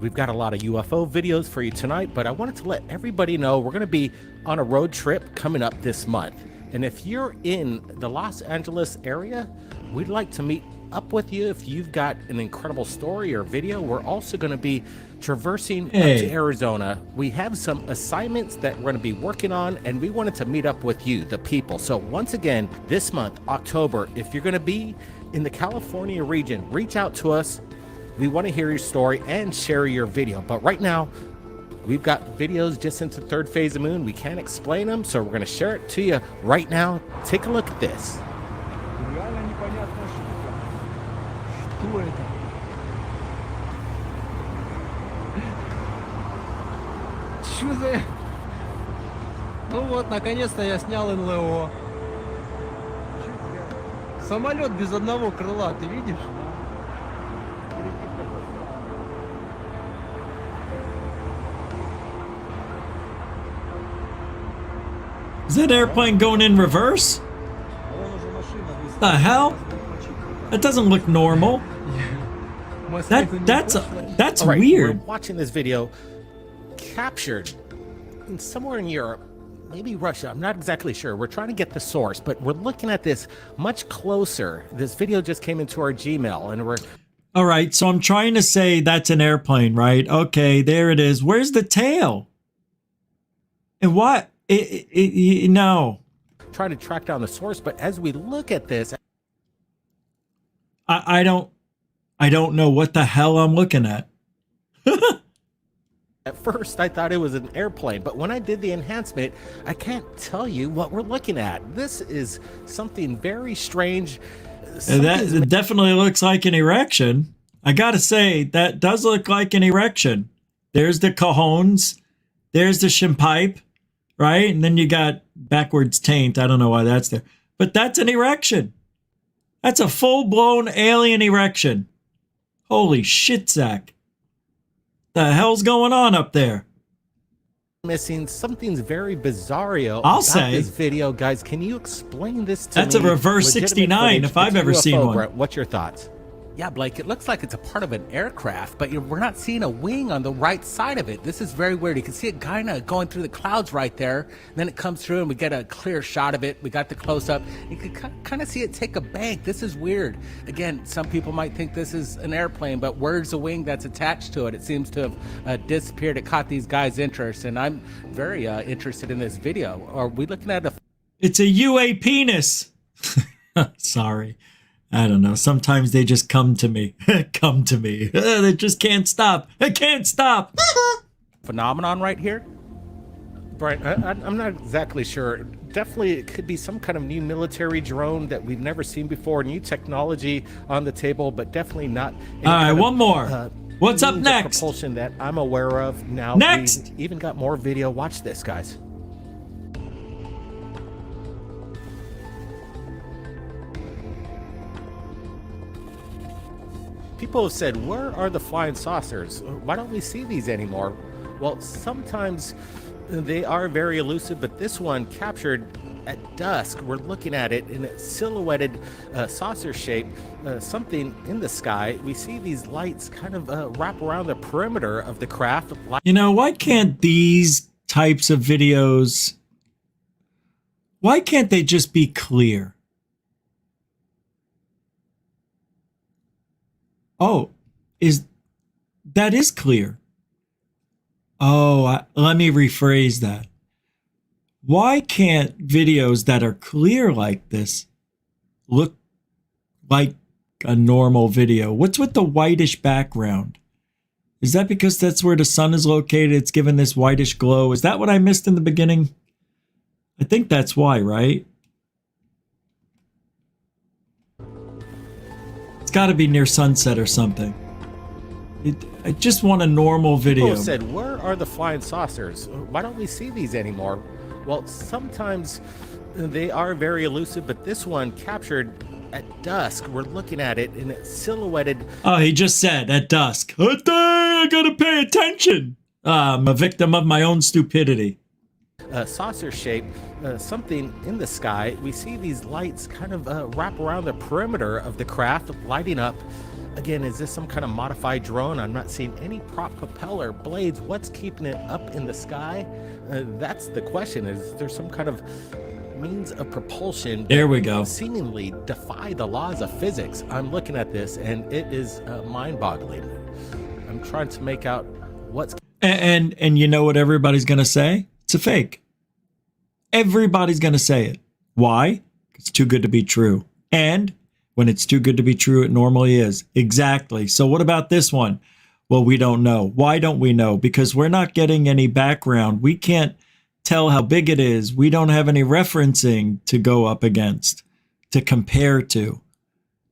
We've got a lot of UFO videos for you tonight, but I wanted to let everybody know we're going to be on a road trip coming up this month. And if you're in the Los Angeles area, we'd like to meet up with you if you've got an incredible story or video. We're also going to be traversing up to Arizona. We have some assignments that we're going to be working on, and we wanted to meet up with you, the people. So once again, this month, October, if you're going to be in the California region, reach out to us. We want to hear your story and share your video. But right now, we've got videos just into Third Phase of Moon. We can't explain them, so we're going to share it to you right now. Take a look at this. Что за... Ну вот, наконец-то я снял НЛО. Самолет без одного крыла, ты видишь? Is that airplane going in reverse? The hell? That doesn't look normal. That's right, weird. We're watching this video captured somewhere in Europe, maybe Russia. I'm not exactly sure. We're trying to get the source, but we're looking at this much closer. This video just came into our Gmail, and we're... All right, so I'm trying to say that's an airplane, right? Okay, there it is. Where's the tail? And what? No. Trying to track down the source, but as we look at this... I don't know what the hell I'm looking at. At first, I thought it was an airplane, but when I did the enhancement, I can't tell you what we're looking at. This is something very strange. That definitely looks like an erection. I gotta say, that does look like an erection. There's the cajones. There's the shimpipe, right? And then you got backwards taint. I don't know why that's there. But that's an erection. That's a full-blown alien erection. Holy shit, Zach. The hell's going on up there? Missing something's very bizarro I'll about say. This video, guys. Can you explain this to That's me? a reverse Legitimate 69 footage. if I've It's ever UFO, seen one. Brett. What's your thoughts? Yeah, Blake, it looks like it's a part of an aircraft, but we're not seeing a wing on the right side of it. This is very weird. You can see it kind of going through the clouds right there. And then it comes through and we get a clear shot of it. We got the close-up. You can kind of see it take a bank. This is weird. Again, some people might think this is an airplane, but where's the wing that's attached to it? It seems to have disappeared. It caught these guys' interest, and I'm very interested in this video. Are we looking at a... It's a UA penis. Sorry. I don't know. Sometimes they just come to me. Come to me. They just can't stop. I can't stop. phenomenon right here? Brian, I'm not exactly sure. Definitely it could be some kind of new military drone that we've never seen before. New technology on the table, but definitely not... All right, one more. What's up next? Propulsion that I'm aware of now. Next! We even got more video. Watch this, guys. People have said, where are the flying saucers? Why don't we see these anymore? Well, sometimes they are very elusive, but this one captured at dusk. We're looking at it in a silhouetted saucer shape, something in the sky. We see these lights kind of wrap around the perimeter of the craft. You know, why can't these types of videos, why can't they just be clear? Oh, that is clear. Oh, let me rephrase that. Why can't videos that are clear like this look like a normal video? What's with the whitish background? Is that because that's where the sun is located? It's given this whitish glow. Is that what I missed in the beginning? I think that's why, right? It's got to be near sunset or something. I just want a normal video. People said, where are the flying saucers? Why don't we see these anymore? Well, sometimes they are very elusive, but this one captured at dusk. We're looking at it in a silhouetted... Oh, he just said at dusk. I gotta pay attention. I'm a victim of my own stupidity. Saucer shape, something in the sky. We see these lights kind of wrap around the perimeter of the craft, lighting up. Again, is this some kind of modified drone? I'm not seeing any prop propeller blades. What's keeping it up in the sky? That's the question. Is there some kind of means of propulsion? There we go. Seemingly defy the laws of physics. I'm looking at this and it is mind-boggling. I'm trying to make out what's... And you know what everybody's going to say? It's a fake. Everybody's going to say it. Why? It's too good to be true. And when it's too good to be true, it normally is. Exactly. So what about this one? Well, we don't know. Why don't we know? Because we're not getting any background. We can't tell how big it is. We don't have any referencing to go up against, to compare to.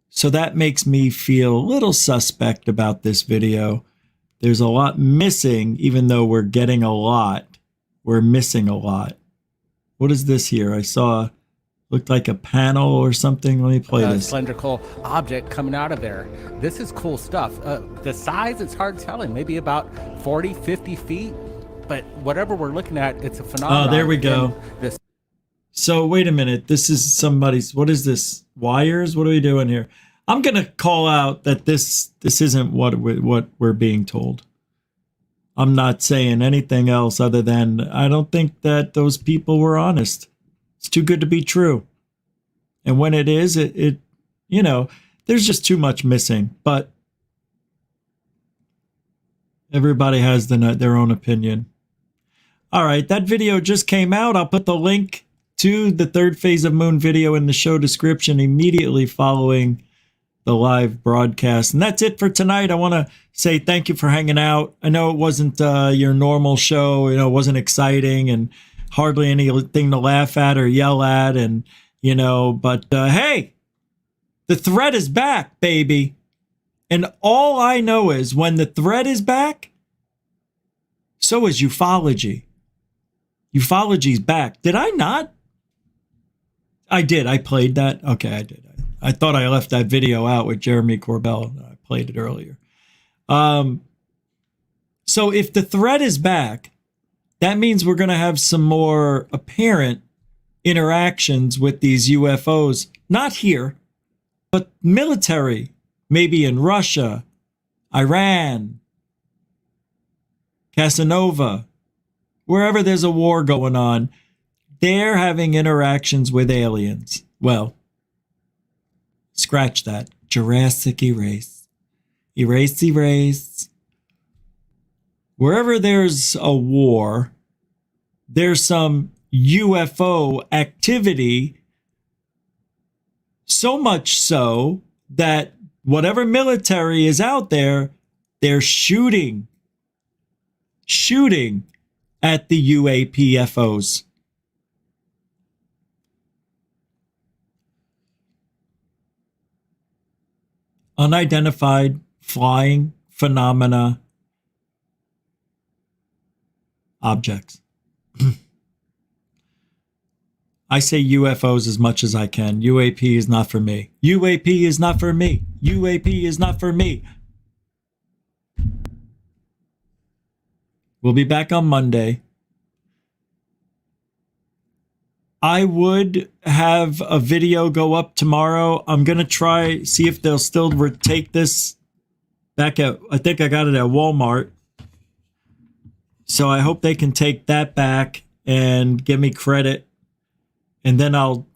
So that makes me feel a little suspect about this video. There's a lot missing, even though we're getting a lot. We're missing a lot. What is this here? I saw, looked like a panel or something. Let me play this. Cylindrical object coming out of there. This is cool stuff. The size, it's hard telling. Maybe about 40, 50 feet. But whatever we're looking at, it's a phenomenon. Oh, there we go. So wait a minute. This is somebody's, what is this? Wires? What are we doing here? I'm going to call out that this isn't what we're being told. I'm not saying anything else other than I don't think that those people were honest. It's too good to be true. And when it is, it you know, there's just too much missing. But everybody has their own opinion. All right, that video just came out. I'll put the link to the third phase of Moon video in the show description immediately following the live broadcast. And that's it for tonight. I want to say thank you for hanging out. I know it wasn't your normal show. You know, it wasn't exciting and hardly anything to laugh at or yell at. And, you know, but hey, the thread is back, baby. And all I know is when the thread is back, so is ufology. Ufology's back. Did I not? I did. I played that. Okay, I did. I thought I left that video out with Jeremy Corbell. I played it earlier. So if the threat is back, that means we're going to have some more apparent interactions with these UFOs. Not here, but military maybe in Russia, Iran, Casanova, wherever there's a war going on, they're having interactions with aliens. Well, scratch that. Jurassic erase. Erase. Wherever there's a war, there's some UFO activity, so much so that whatever military is out there, they're shooting at the UAPFOs. Unidentified flying phenomena objects. I say UFOs as much as I can. UAP is not for me. UAP is not for me. UAP is not for me. We'll be back on Monday. I would have a video go up tomorrow. I'm going to see if they'll still take this back at, I think I got it at Walmart. So I hope they can take that back and give me credit. And then I'll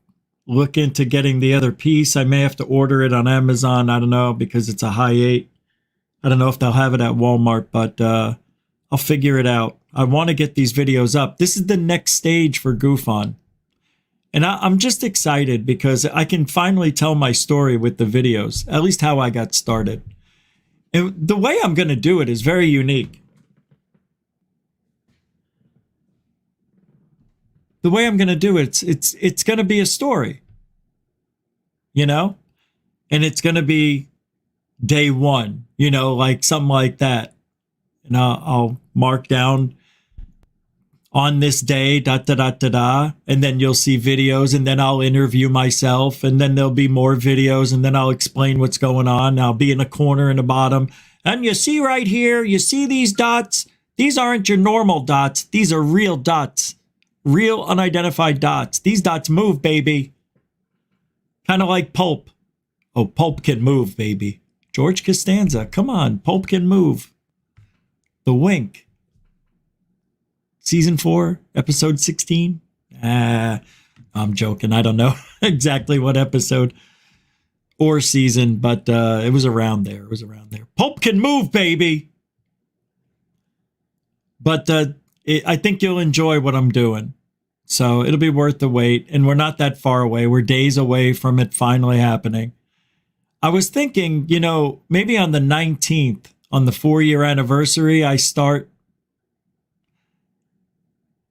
look into getting the other piece. I may have to order it on Amazon. I don't know, because it's a high 8. I don't know if they'll have it at Walmart, but I'll figure it out. I want to get these videos up. This is the next stage for GoofOn. And I'm just excited because I can finally tell my story with the videos, at least how I got started. And the way I'm going to do it is very unique. The way I'm going to do it, it's going to be a story, you know, and it's going to be day 1, you know, like something like that. And I'll mark down on this day, and then you'll see videos, and then I'll interview myself, and then there'll be more videos, and then I'll explain what's going on. I'll be in a corner in the bottom. And you see right here, you see these dots? These aren't your normal dots. These are real dots. Real unidentified dots. These dots move, baby. Kind of like Pulp. Oh, Pulp can move, baby. George Costanza, come on. Pulp can move. The Wink. Season 4, episode 16. I'm joking. I don't know exactly what episode or season, but it was around there. It was around there. Pulp can move, baby. But I think you'll enjoy what I'm doing. So it'll be worth the wait. And we're not that far away. We're days away from it finally happening. I was thinking, you know, maybe on the 19th, on the 4-year anniversary, I start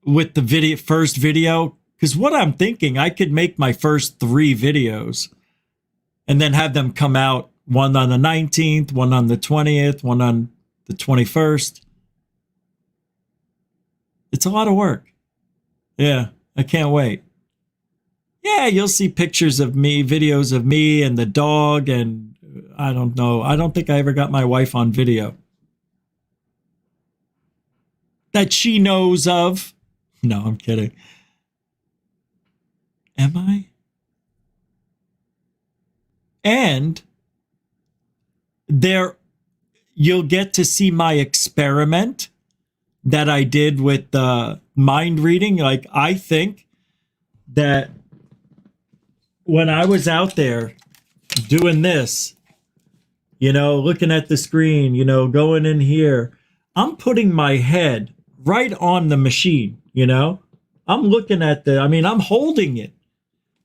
with the first video. Because what I'm thinking, I could make my first 3 videos and then have them come out, one on the 19th, one on the 20th, one on the 21st. It's a lot of work. Yeah, I can't wait. Yeah, you'll see pictures of me, videos of me and the dog, and I don't know. I don't think I ever got my wife on video. That she knows of. No, I'm kidding. Am I? And there, you'll get to see my experiment that I did with mind reading. Like, I think that when I was out there doing this, you know, looking at the screen, you know, going in here, I'm putting my head right on the machine, you know? I'm looking at I'm holding it.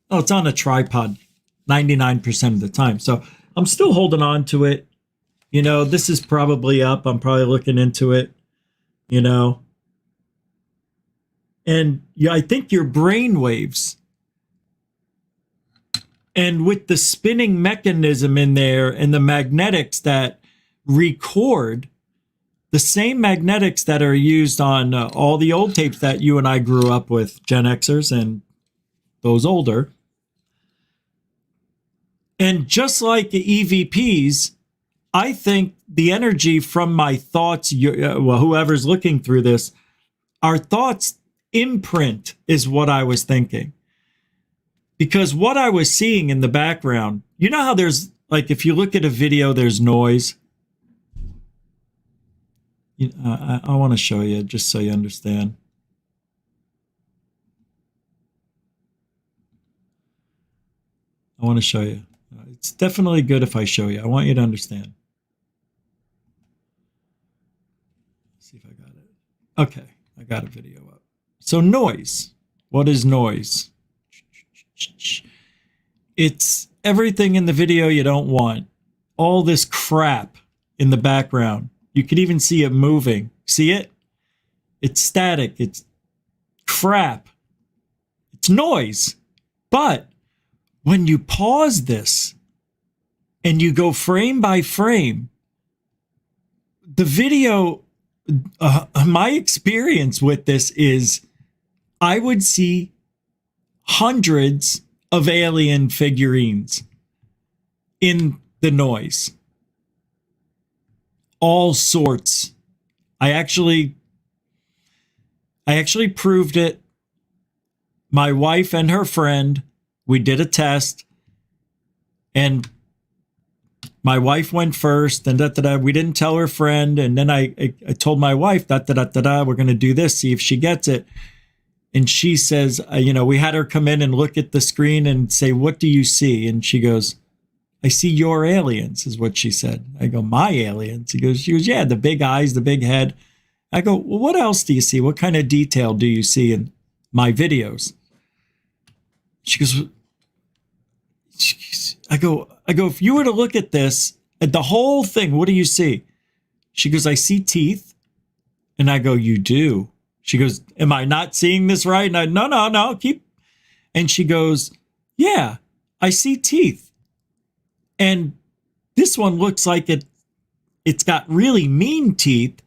Oh, it's on a tripod 99% of the time. So I'm still holding on to it. You know, this is probably up. I'm probably looking into it, you know? And yeah, I think your brain waves, and with the spinning mechanism in there and the magnetics that record, the same magnetics that are used on all the old tapes that you and I grew up with, Gen Xers and those older. And just like the EVPs, I think the energy from my thoughts, whoever's looking through this, our thoughts imprint is what I was thinking. Because what I was seeing in the background, you know how there's like if you look at a video, there's noise. I want to show you just so you understand. I want to show you. It's definitely good if I show you. I want you to understand. Let's see if I got it. Okay, I got a video up. So noise. What is noise? It's everything in the video you don't want. All this crap in the background. You could even see it moving. See it? It's static. It's crap. It's noise. But when you pause this and you go frame by frame, the video, my experience with this is I would see hundreds of alien figurines in the noise. All sorts. I actually proved it. My wife and her friend, we did a test, and my wife went first, and we didn't tell her friend, and then I told my wife we're going to do this, see if she gets it. And she says, we had her come in and look at the screen and say, what do you see? And she goes, I see your aliens, is what she said. I go, my aliens? She goes, yeah, the big eyes, the big head. I go, well, what else do you see? What kind of detail do you see in my videos? She goes, I go, if you were to look at this, at the whole thing, what do you see? She goes, I see teeth. And I go, you do? She goes, am I not seeing this right? And I, no, keep. And she goes, yeah, I see teeth. And this one looks like it's got really mean teeth.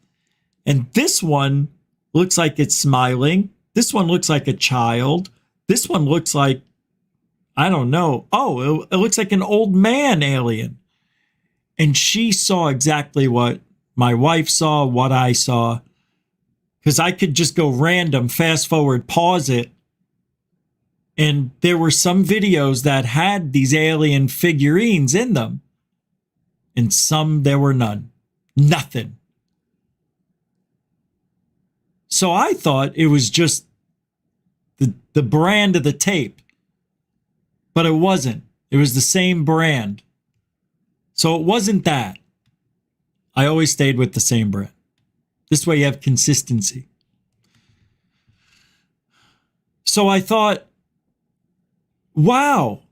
And this one looks like it's smiling. This one looks like a child. This one looks like, I don't know. Oh, it looks like an old man alien. And she saw exactly what my wife saw, what I saw. Because I could just go random, fast forward, pause it. And there were some videos that had these alien figurines in them. And some there were none. Nothing. So I thought it was just the brand of the tape. But it wasn't. It was the same brand. So it wasn't that. I always stayed with the same brand. This way you have consistency. So I thought, wow,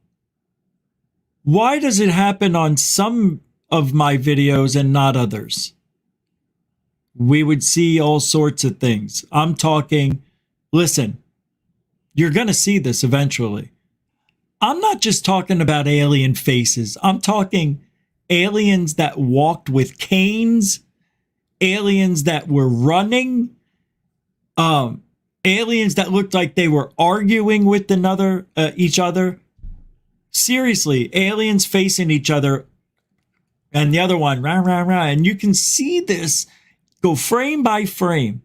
why does it happen on some of my videos and not others? We would see all sorts of things. I'm talking, listen, you're going to see this eventually. I'm not just talking about alien faces. I'm talking aliens that walked with canes, aliens that were running, aliens that looked like they were arguing with each other. Seriously, aliens facing each other, and the other one, rah, rah, rah. And you can see this go frame by frame.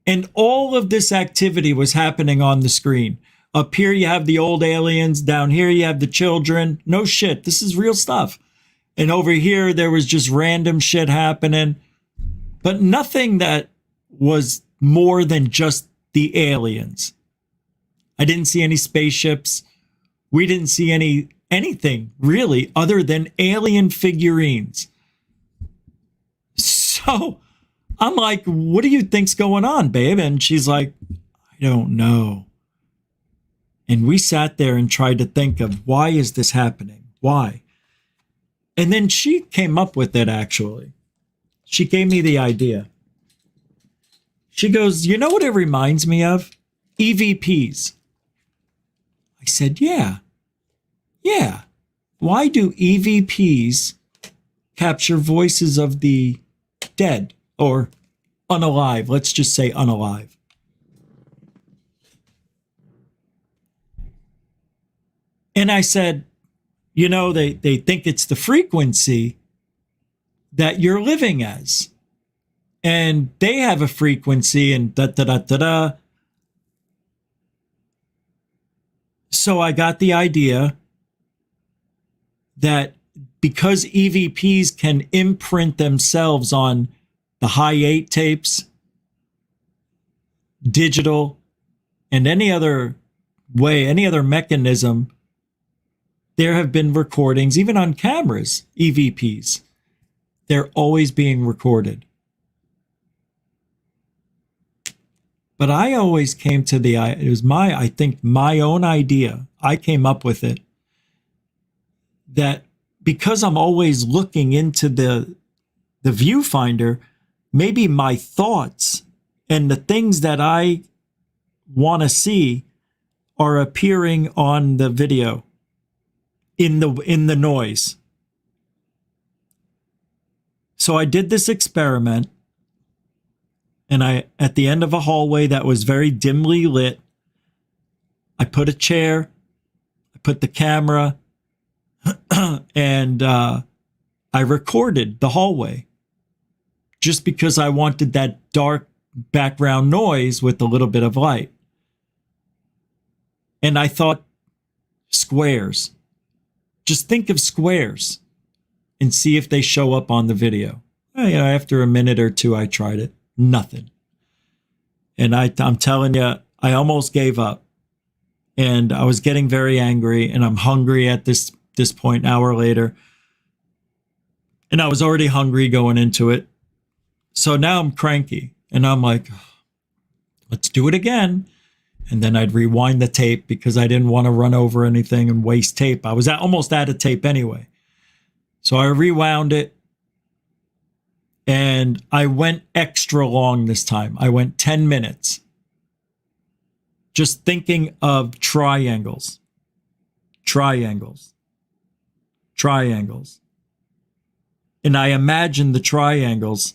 And all of this activity was happening on the screen. Up here, you have the old aliens. Down here, you have the children. No shit. This is real stuff. And over here, there was just random shit happening. But nothing that was more than just the aliens. I didn't see any spaceships. We didn't see anything really other than alien figurines. So I'm like, what do you think's going on, babe? And she's like, I don't know. And we sat there and tried to think of, why is this happening? Why? And then she came up with it, actually. She gave me the idea. She goes, you know what it reminds me of? EVPs. I said, yeah. Yeah. Why do EVPs capture voices of the dead or unalive? Let's just say unalive. And I said, you know, they think it's the frequency that you're living as. And they have a frequency and da-da-da-da-da. So I got the idea that because EVPs can imprint themselves on the high 8 tapes, digital, and any other way, any other mechanism, there have been recordings, even on cameras, EVPs. They're always being recorded. But I always came to it was I think my own idea. I came up with it, that because I'm always looking into the viewfinder, maybe my thoughts and the things that I want to see are appearing on the video in the noise. So I did this experiment, and at the end of a hallway that was very dimly lit, I put a chair, I put the camera, and I recorded the hallway just because I wanted that dark background noise with a little bit of light. And I thought, squares. Just think of squares and see if they show up on the video. After a minute or two, I tried it. Nothing. And I'm telling you, I almost gave up. And I was getting very angry, and I'm hungry at this point, an hour later. And I was already hungry going into it. So now I'm cranky, and I'm like, let's do it again. And then I'd rewind the tape because I didn't want to run over anything and waste tape. I was almost out of tape anyway. So I rewound it, and I went extra long this time. I went 10 minutes just thinking of triangles, triangles, triangles. And I imagined the triangles.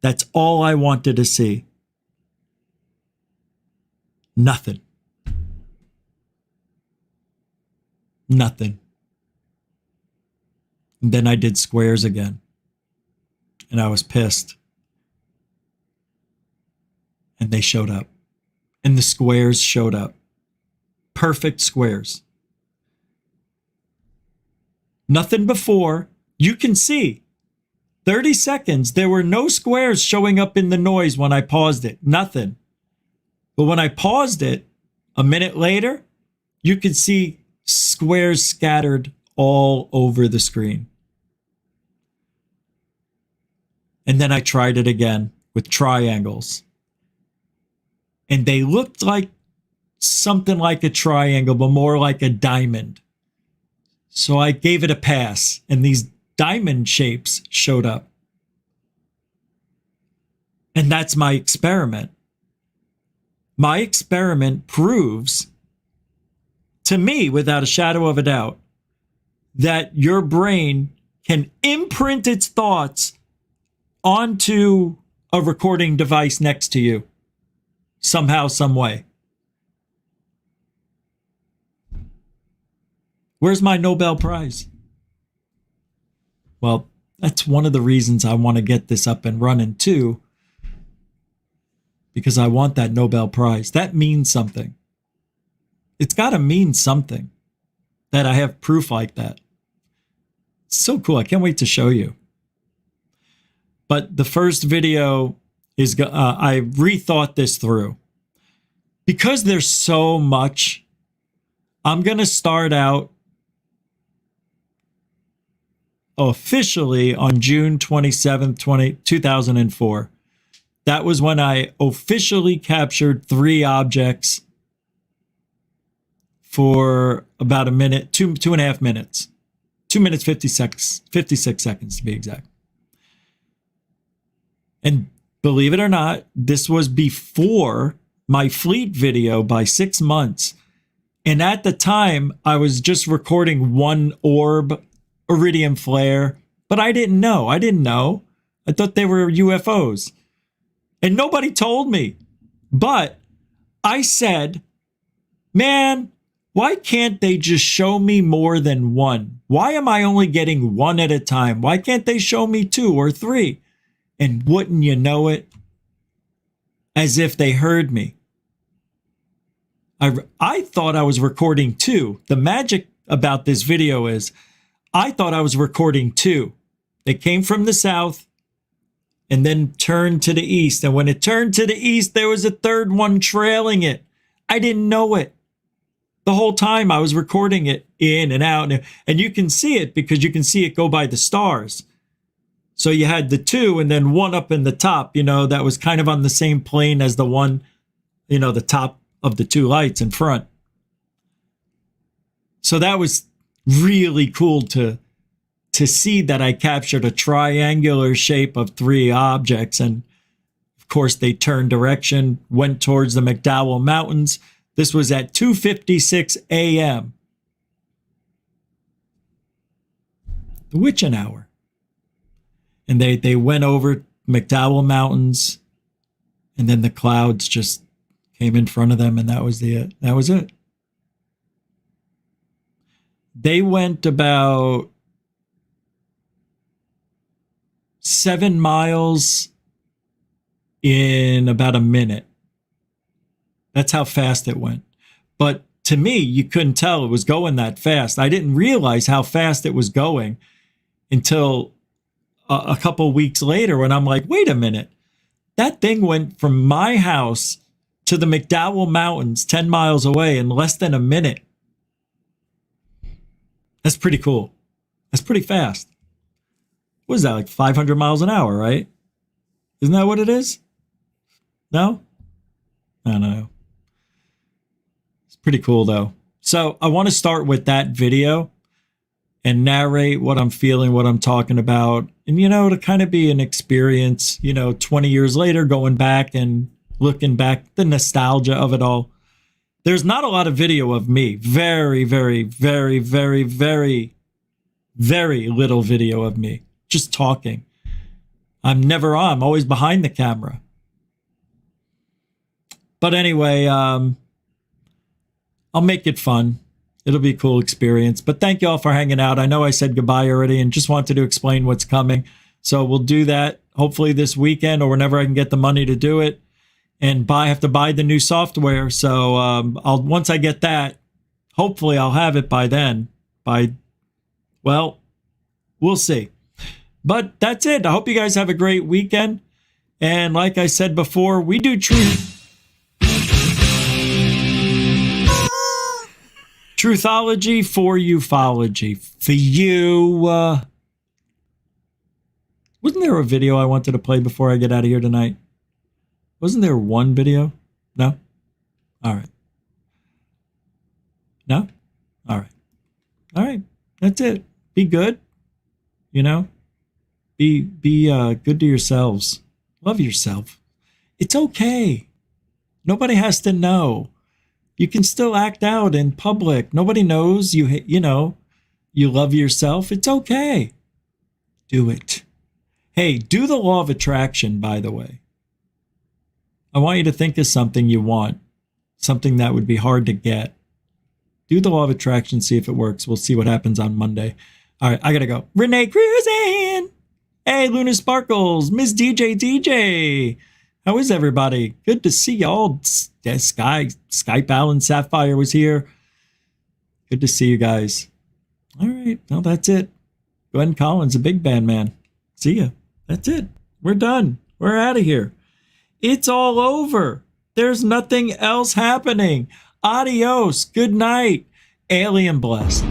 That's all I wanted to see. Nothing. Nothing. And then I did squares again. And I was pissed. And they showed up. And the squares showed up. Perfect squares. Nothing before. You can see. 30 seconds. There were no squares showing up in the noise when I paused it. Nothing. But when I paused it, a minute later, you could see squares scattered all over the screen. And then I tried it again with triangles. And they looked like something like a triangle, but more like a diamond. So I gave it a pass, and these diamond shapes showed up. And that's my experiment. My experiment proves to me, without a shadow of a doubt, that your brain can imprint its thoughts onto a recording device next to you. Somehow, some way. Where's my Nobel Prize? Well, that's one of the reasons I want to get this up and running too. Because I want that Nobel Prize. That means something. It's got to mean something that I have proof like that. It's so cool. I can't wait to show you. But the first video is, I rethought this through. Because there's so much, I'm going to start out officially on June 27th, 2004. That was when I officially captured 3 objects for about a minute, two and a half minutes. 2 minutes, 56 seconds to be exact. And believe it or not, this was before my fleet video by 6 months. And at the time, I was just recording one orb, iridium flare, but I didn't know. I thought they were UFOs. And nobody told me. But I said, man, why can't they just show me more than one? Why am I only getting one at a time? Why can't they show me 2 or 3? And wouldn't you know it? As if they heard me. I thought I was recording 2. The magic about this video is I thought I was recording two. They came from the south and then turned to the east. And when it turned to the east, there was a third one trailing it. I didn't know it. The whole time I was recording it in and out. And you can see it because you can see it go by the stars. So you had the two and then one up in the top, that was kind of on the same plane as the one, the top of the two lights in front. So that was really cool to see that I captured a triangular shape of three objects. And of course, they turned direction, went towards the McDowell Mountains. This was at 2:56 a.m. The witching hour. And they went over McDowell Mountains, and then the clouds just came in front of them, and that was it. They went about 7 miles in about a minute. That's how fast it went. But to me, you couldn't tell it was going that fast. I didn't realize how fast it was going until a couple weeks later when I'm like, wait a minute. That thing went from my house to the McDowell Mountains 10 miles away in less than a minute. That's pretty cool. That's pretty fast. What is that, like 500 miles an hour, right? Isn't that what it is? No? I don't know. It's pretty cool, though. So I want to start with that video and narrate what I'm feeling, what I'm talking about. And, to kind of be an experience, 20 years later, going back and looking back, the nostalgia of it all. There's not a lot of video of me. Very, very, very, very, very, very little video of me. Just talking. I'm never on. I'm always behind the camera. But anyway, I'll make it fun. It'll be a cool experience. But thank you all for hanging out. I know I said goodbye already and just wanted to explain what's coming. So we'll do that hopefully this weekend or whenever I can get the money to do it. And have to buy the new software. So once I get that, hopefully I'll have it by then. We'll see. But that's it. I hope you guys have a great weekend. And like I said before, we do Truthology for ufology. For you. Wasn't there a video I wanted to play before I get out of here tonight? Wasn't there one video? No? All right. No? All right. All right. That's it. Be good. Be good to yourselves. Love yourself. It's okay. Nobody has to know. You can still act out in public. Nobody knows you love yourself. It's okay. Do it. Hey, do the law of attraction, by the way. I want you to think of something you want, something that would be hard to get. Do the law of attraction, see if it works. We'll see what happens on Monday. All right, I got to go. Renee Cruisin'. Hey, Luna Sparkles, Miss DJ. How is everybody? Good to see y'all. Skype Alan Sapphire was here. Good to see you guys. All right, well, that's it. Glenn Collins, a big band man. See ya. That's it. We're done. We're out of here. It's all over. There's nothing else happening. Adios. Good night. Alien blessed.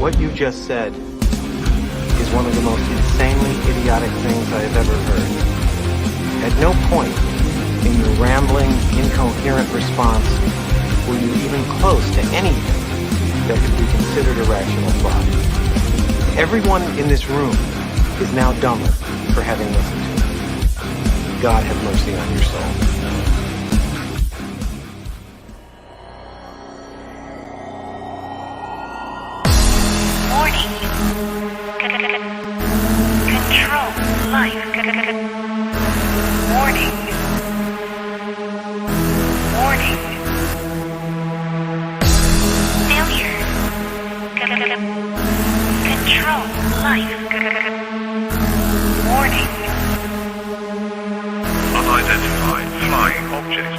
What you just said is one of the most insanely idiotic things I have ever heard. At no point in your rambling, incoherent response were you even close to anything that could be considered a rational thought. Everyone in this room is now dumber for having listened to it. God have mercy on your soul. Warning. Control life. Warning. Warning. Failure. Control life. Warning. Unidentified flying object.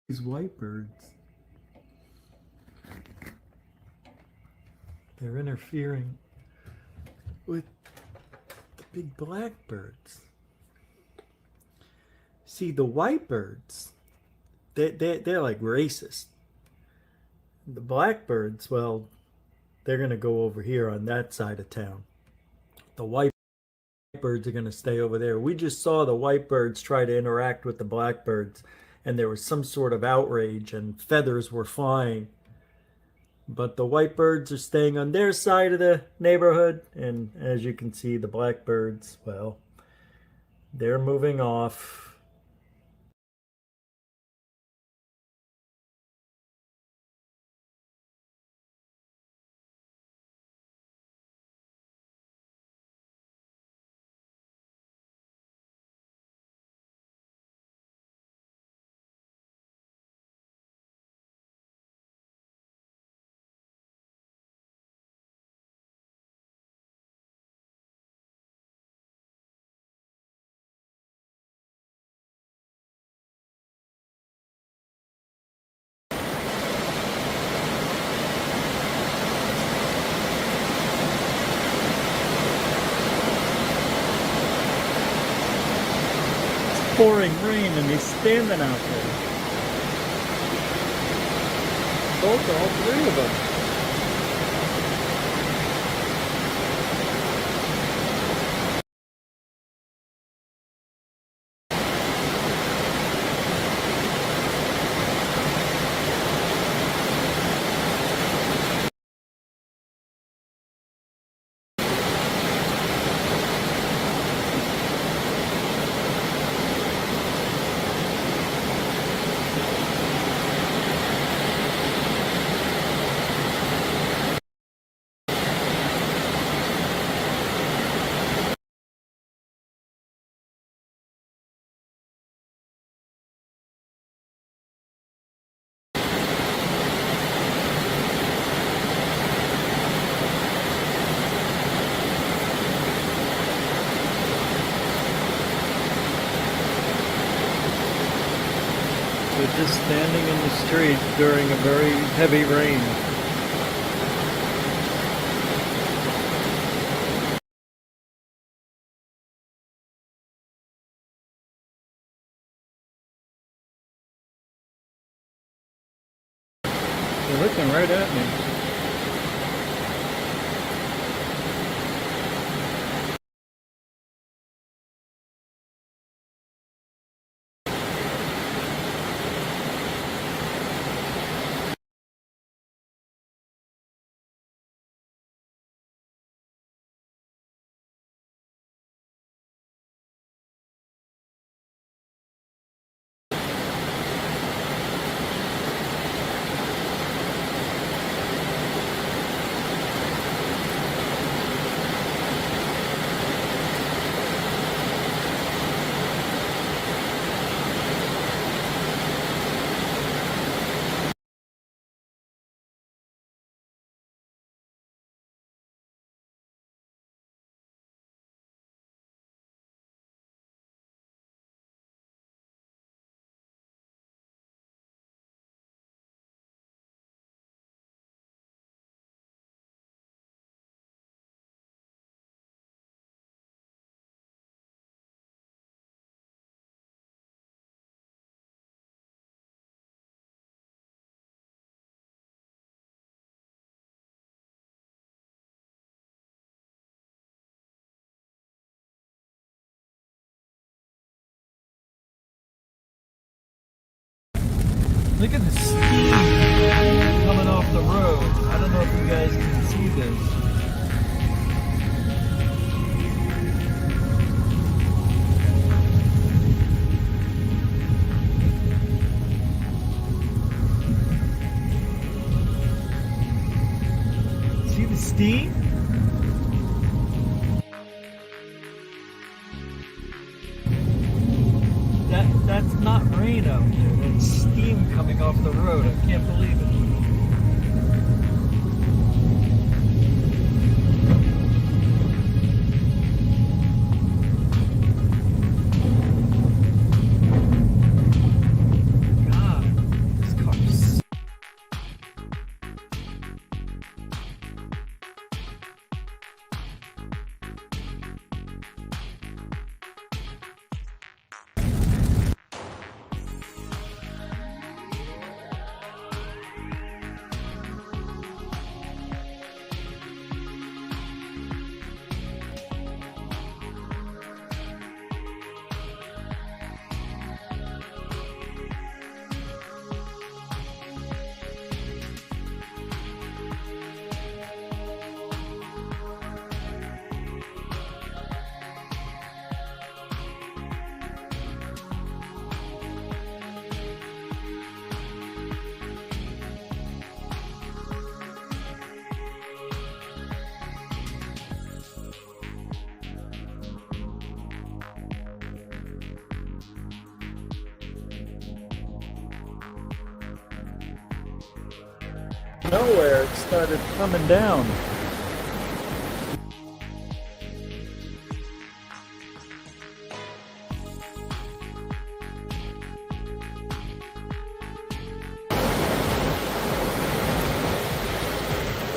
These white birds, they're interfering with the big black birds. See, the white birds, they're like racist. The black birds, well, they're going to go over here on that side of town. The white birds are going to stay over there. We just saw the white birds try to interact with the black birds, and there was some sort of outrage and feathers were flying. But the white birds are staying on their side of the neighborhood, and as you can see, the black birds, well, they're moving off. Pouring rain and he's standing out there. Both, all three of them. just standing in the street during a very heavy rain. They're looking right at me. Look at the steam coming off the road. I don't know if you guys can see this. See the steam? That's not rain out there. That's steam coming off the road. I can't believe it. God, this car's... Nowhere, it started coming down.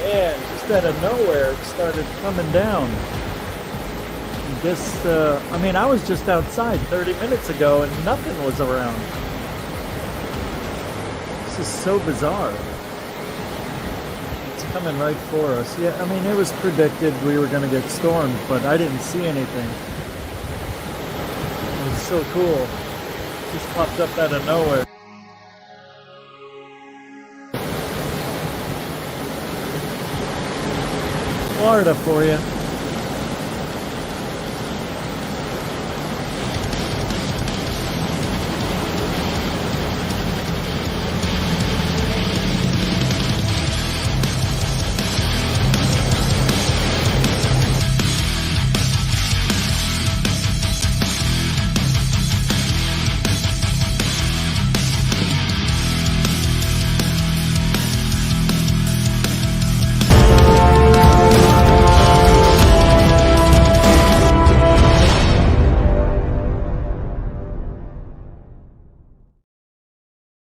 Yeah, just out of nowhere, it started coming down. This, I mean, I was just outside 30 minutes ago and nothing was around. This is so bizarre. Coming right for us. Yeah, I mean, it was predicted we were going to get stormed, but I didn't see anything. It was so cool. It just popped up out of nowhere. Florida for you.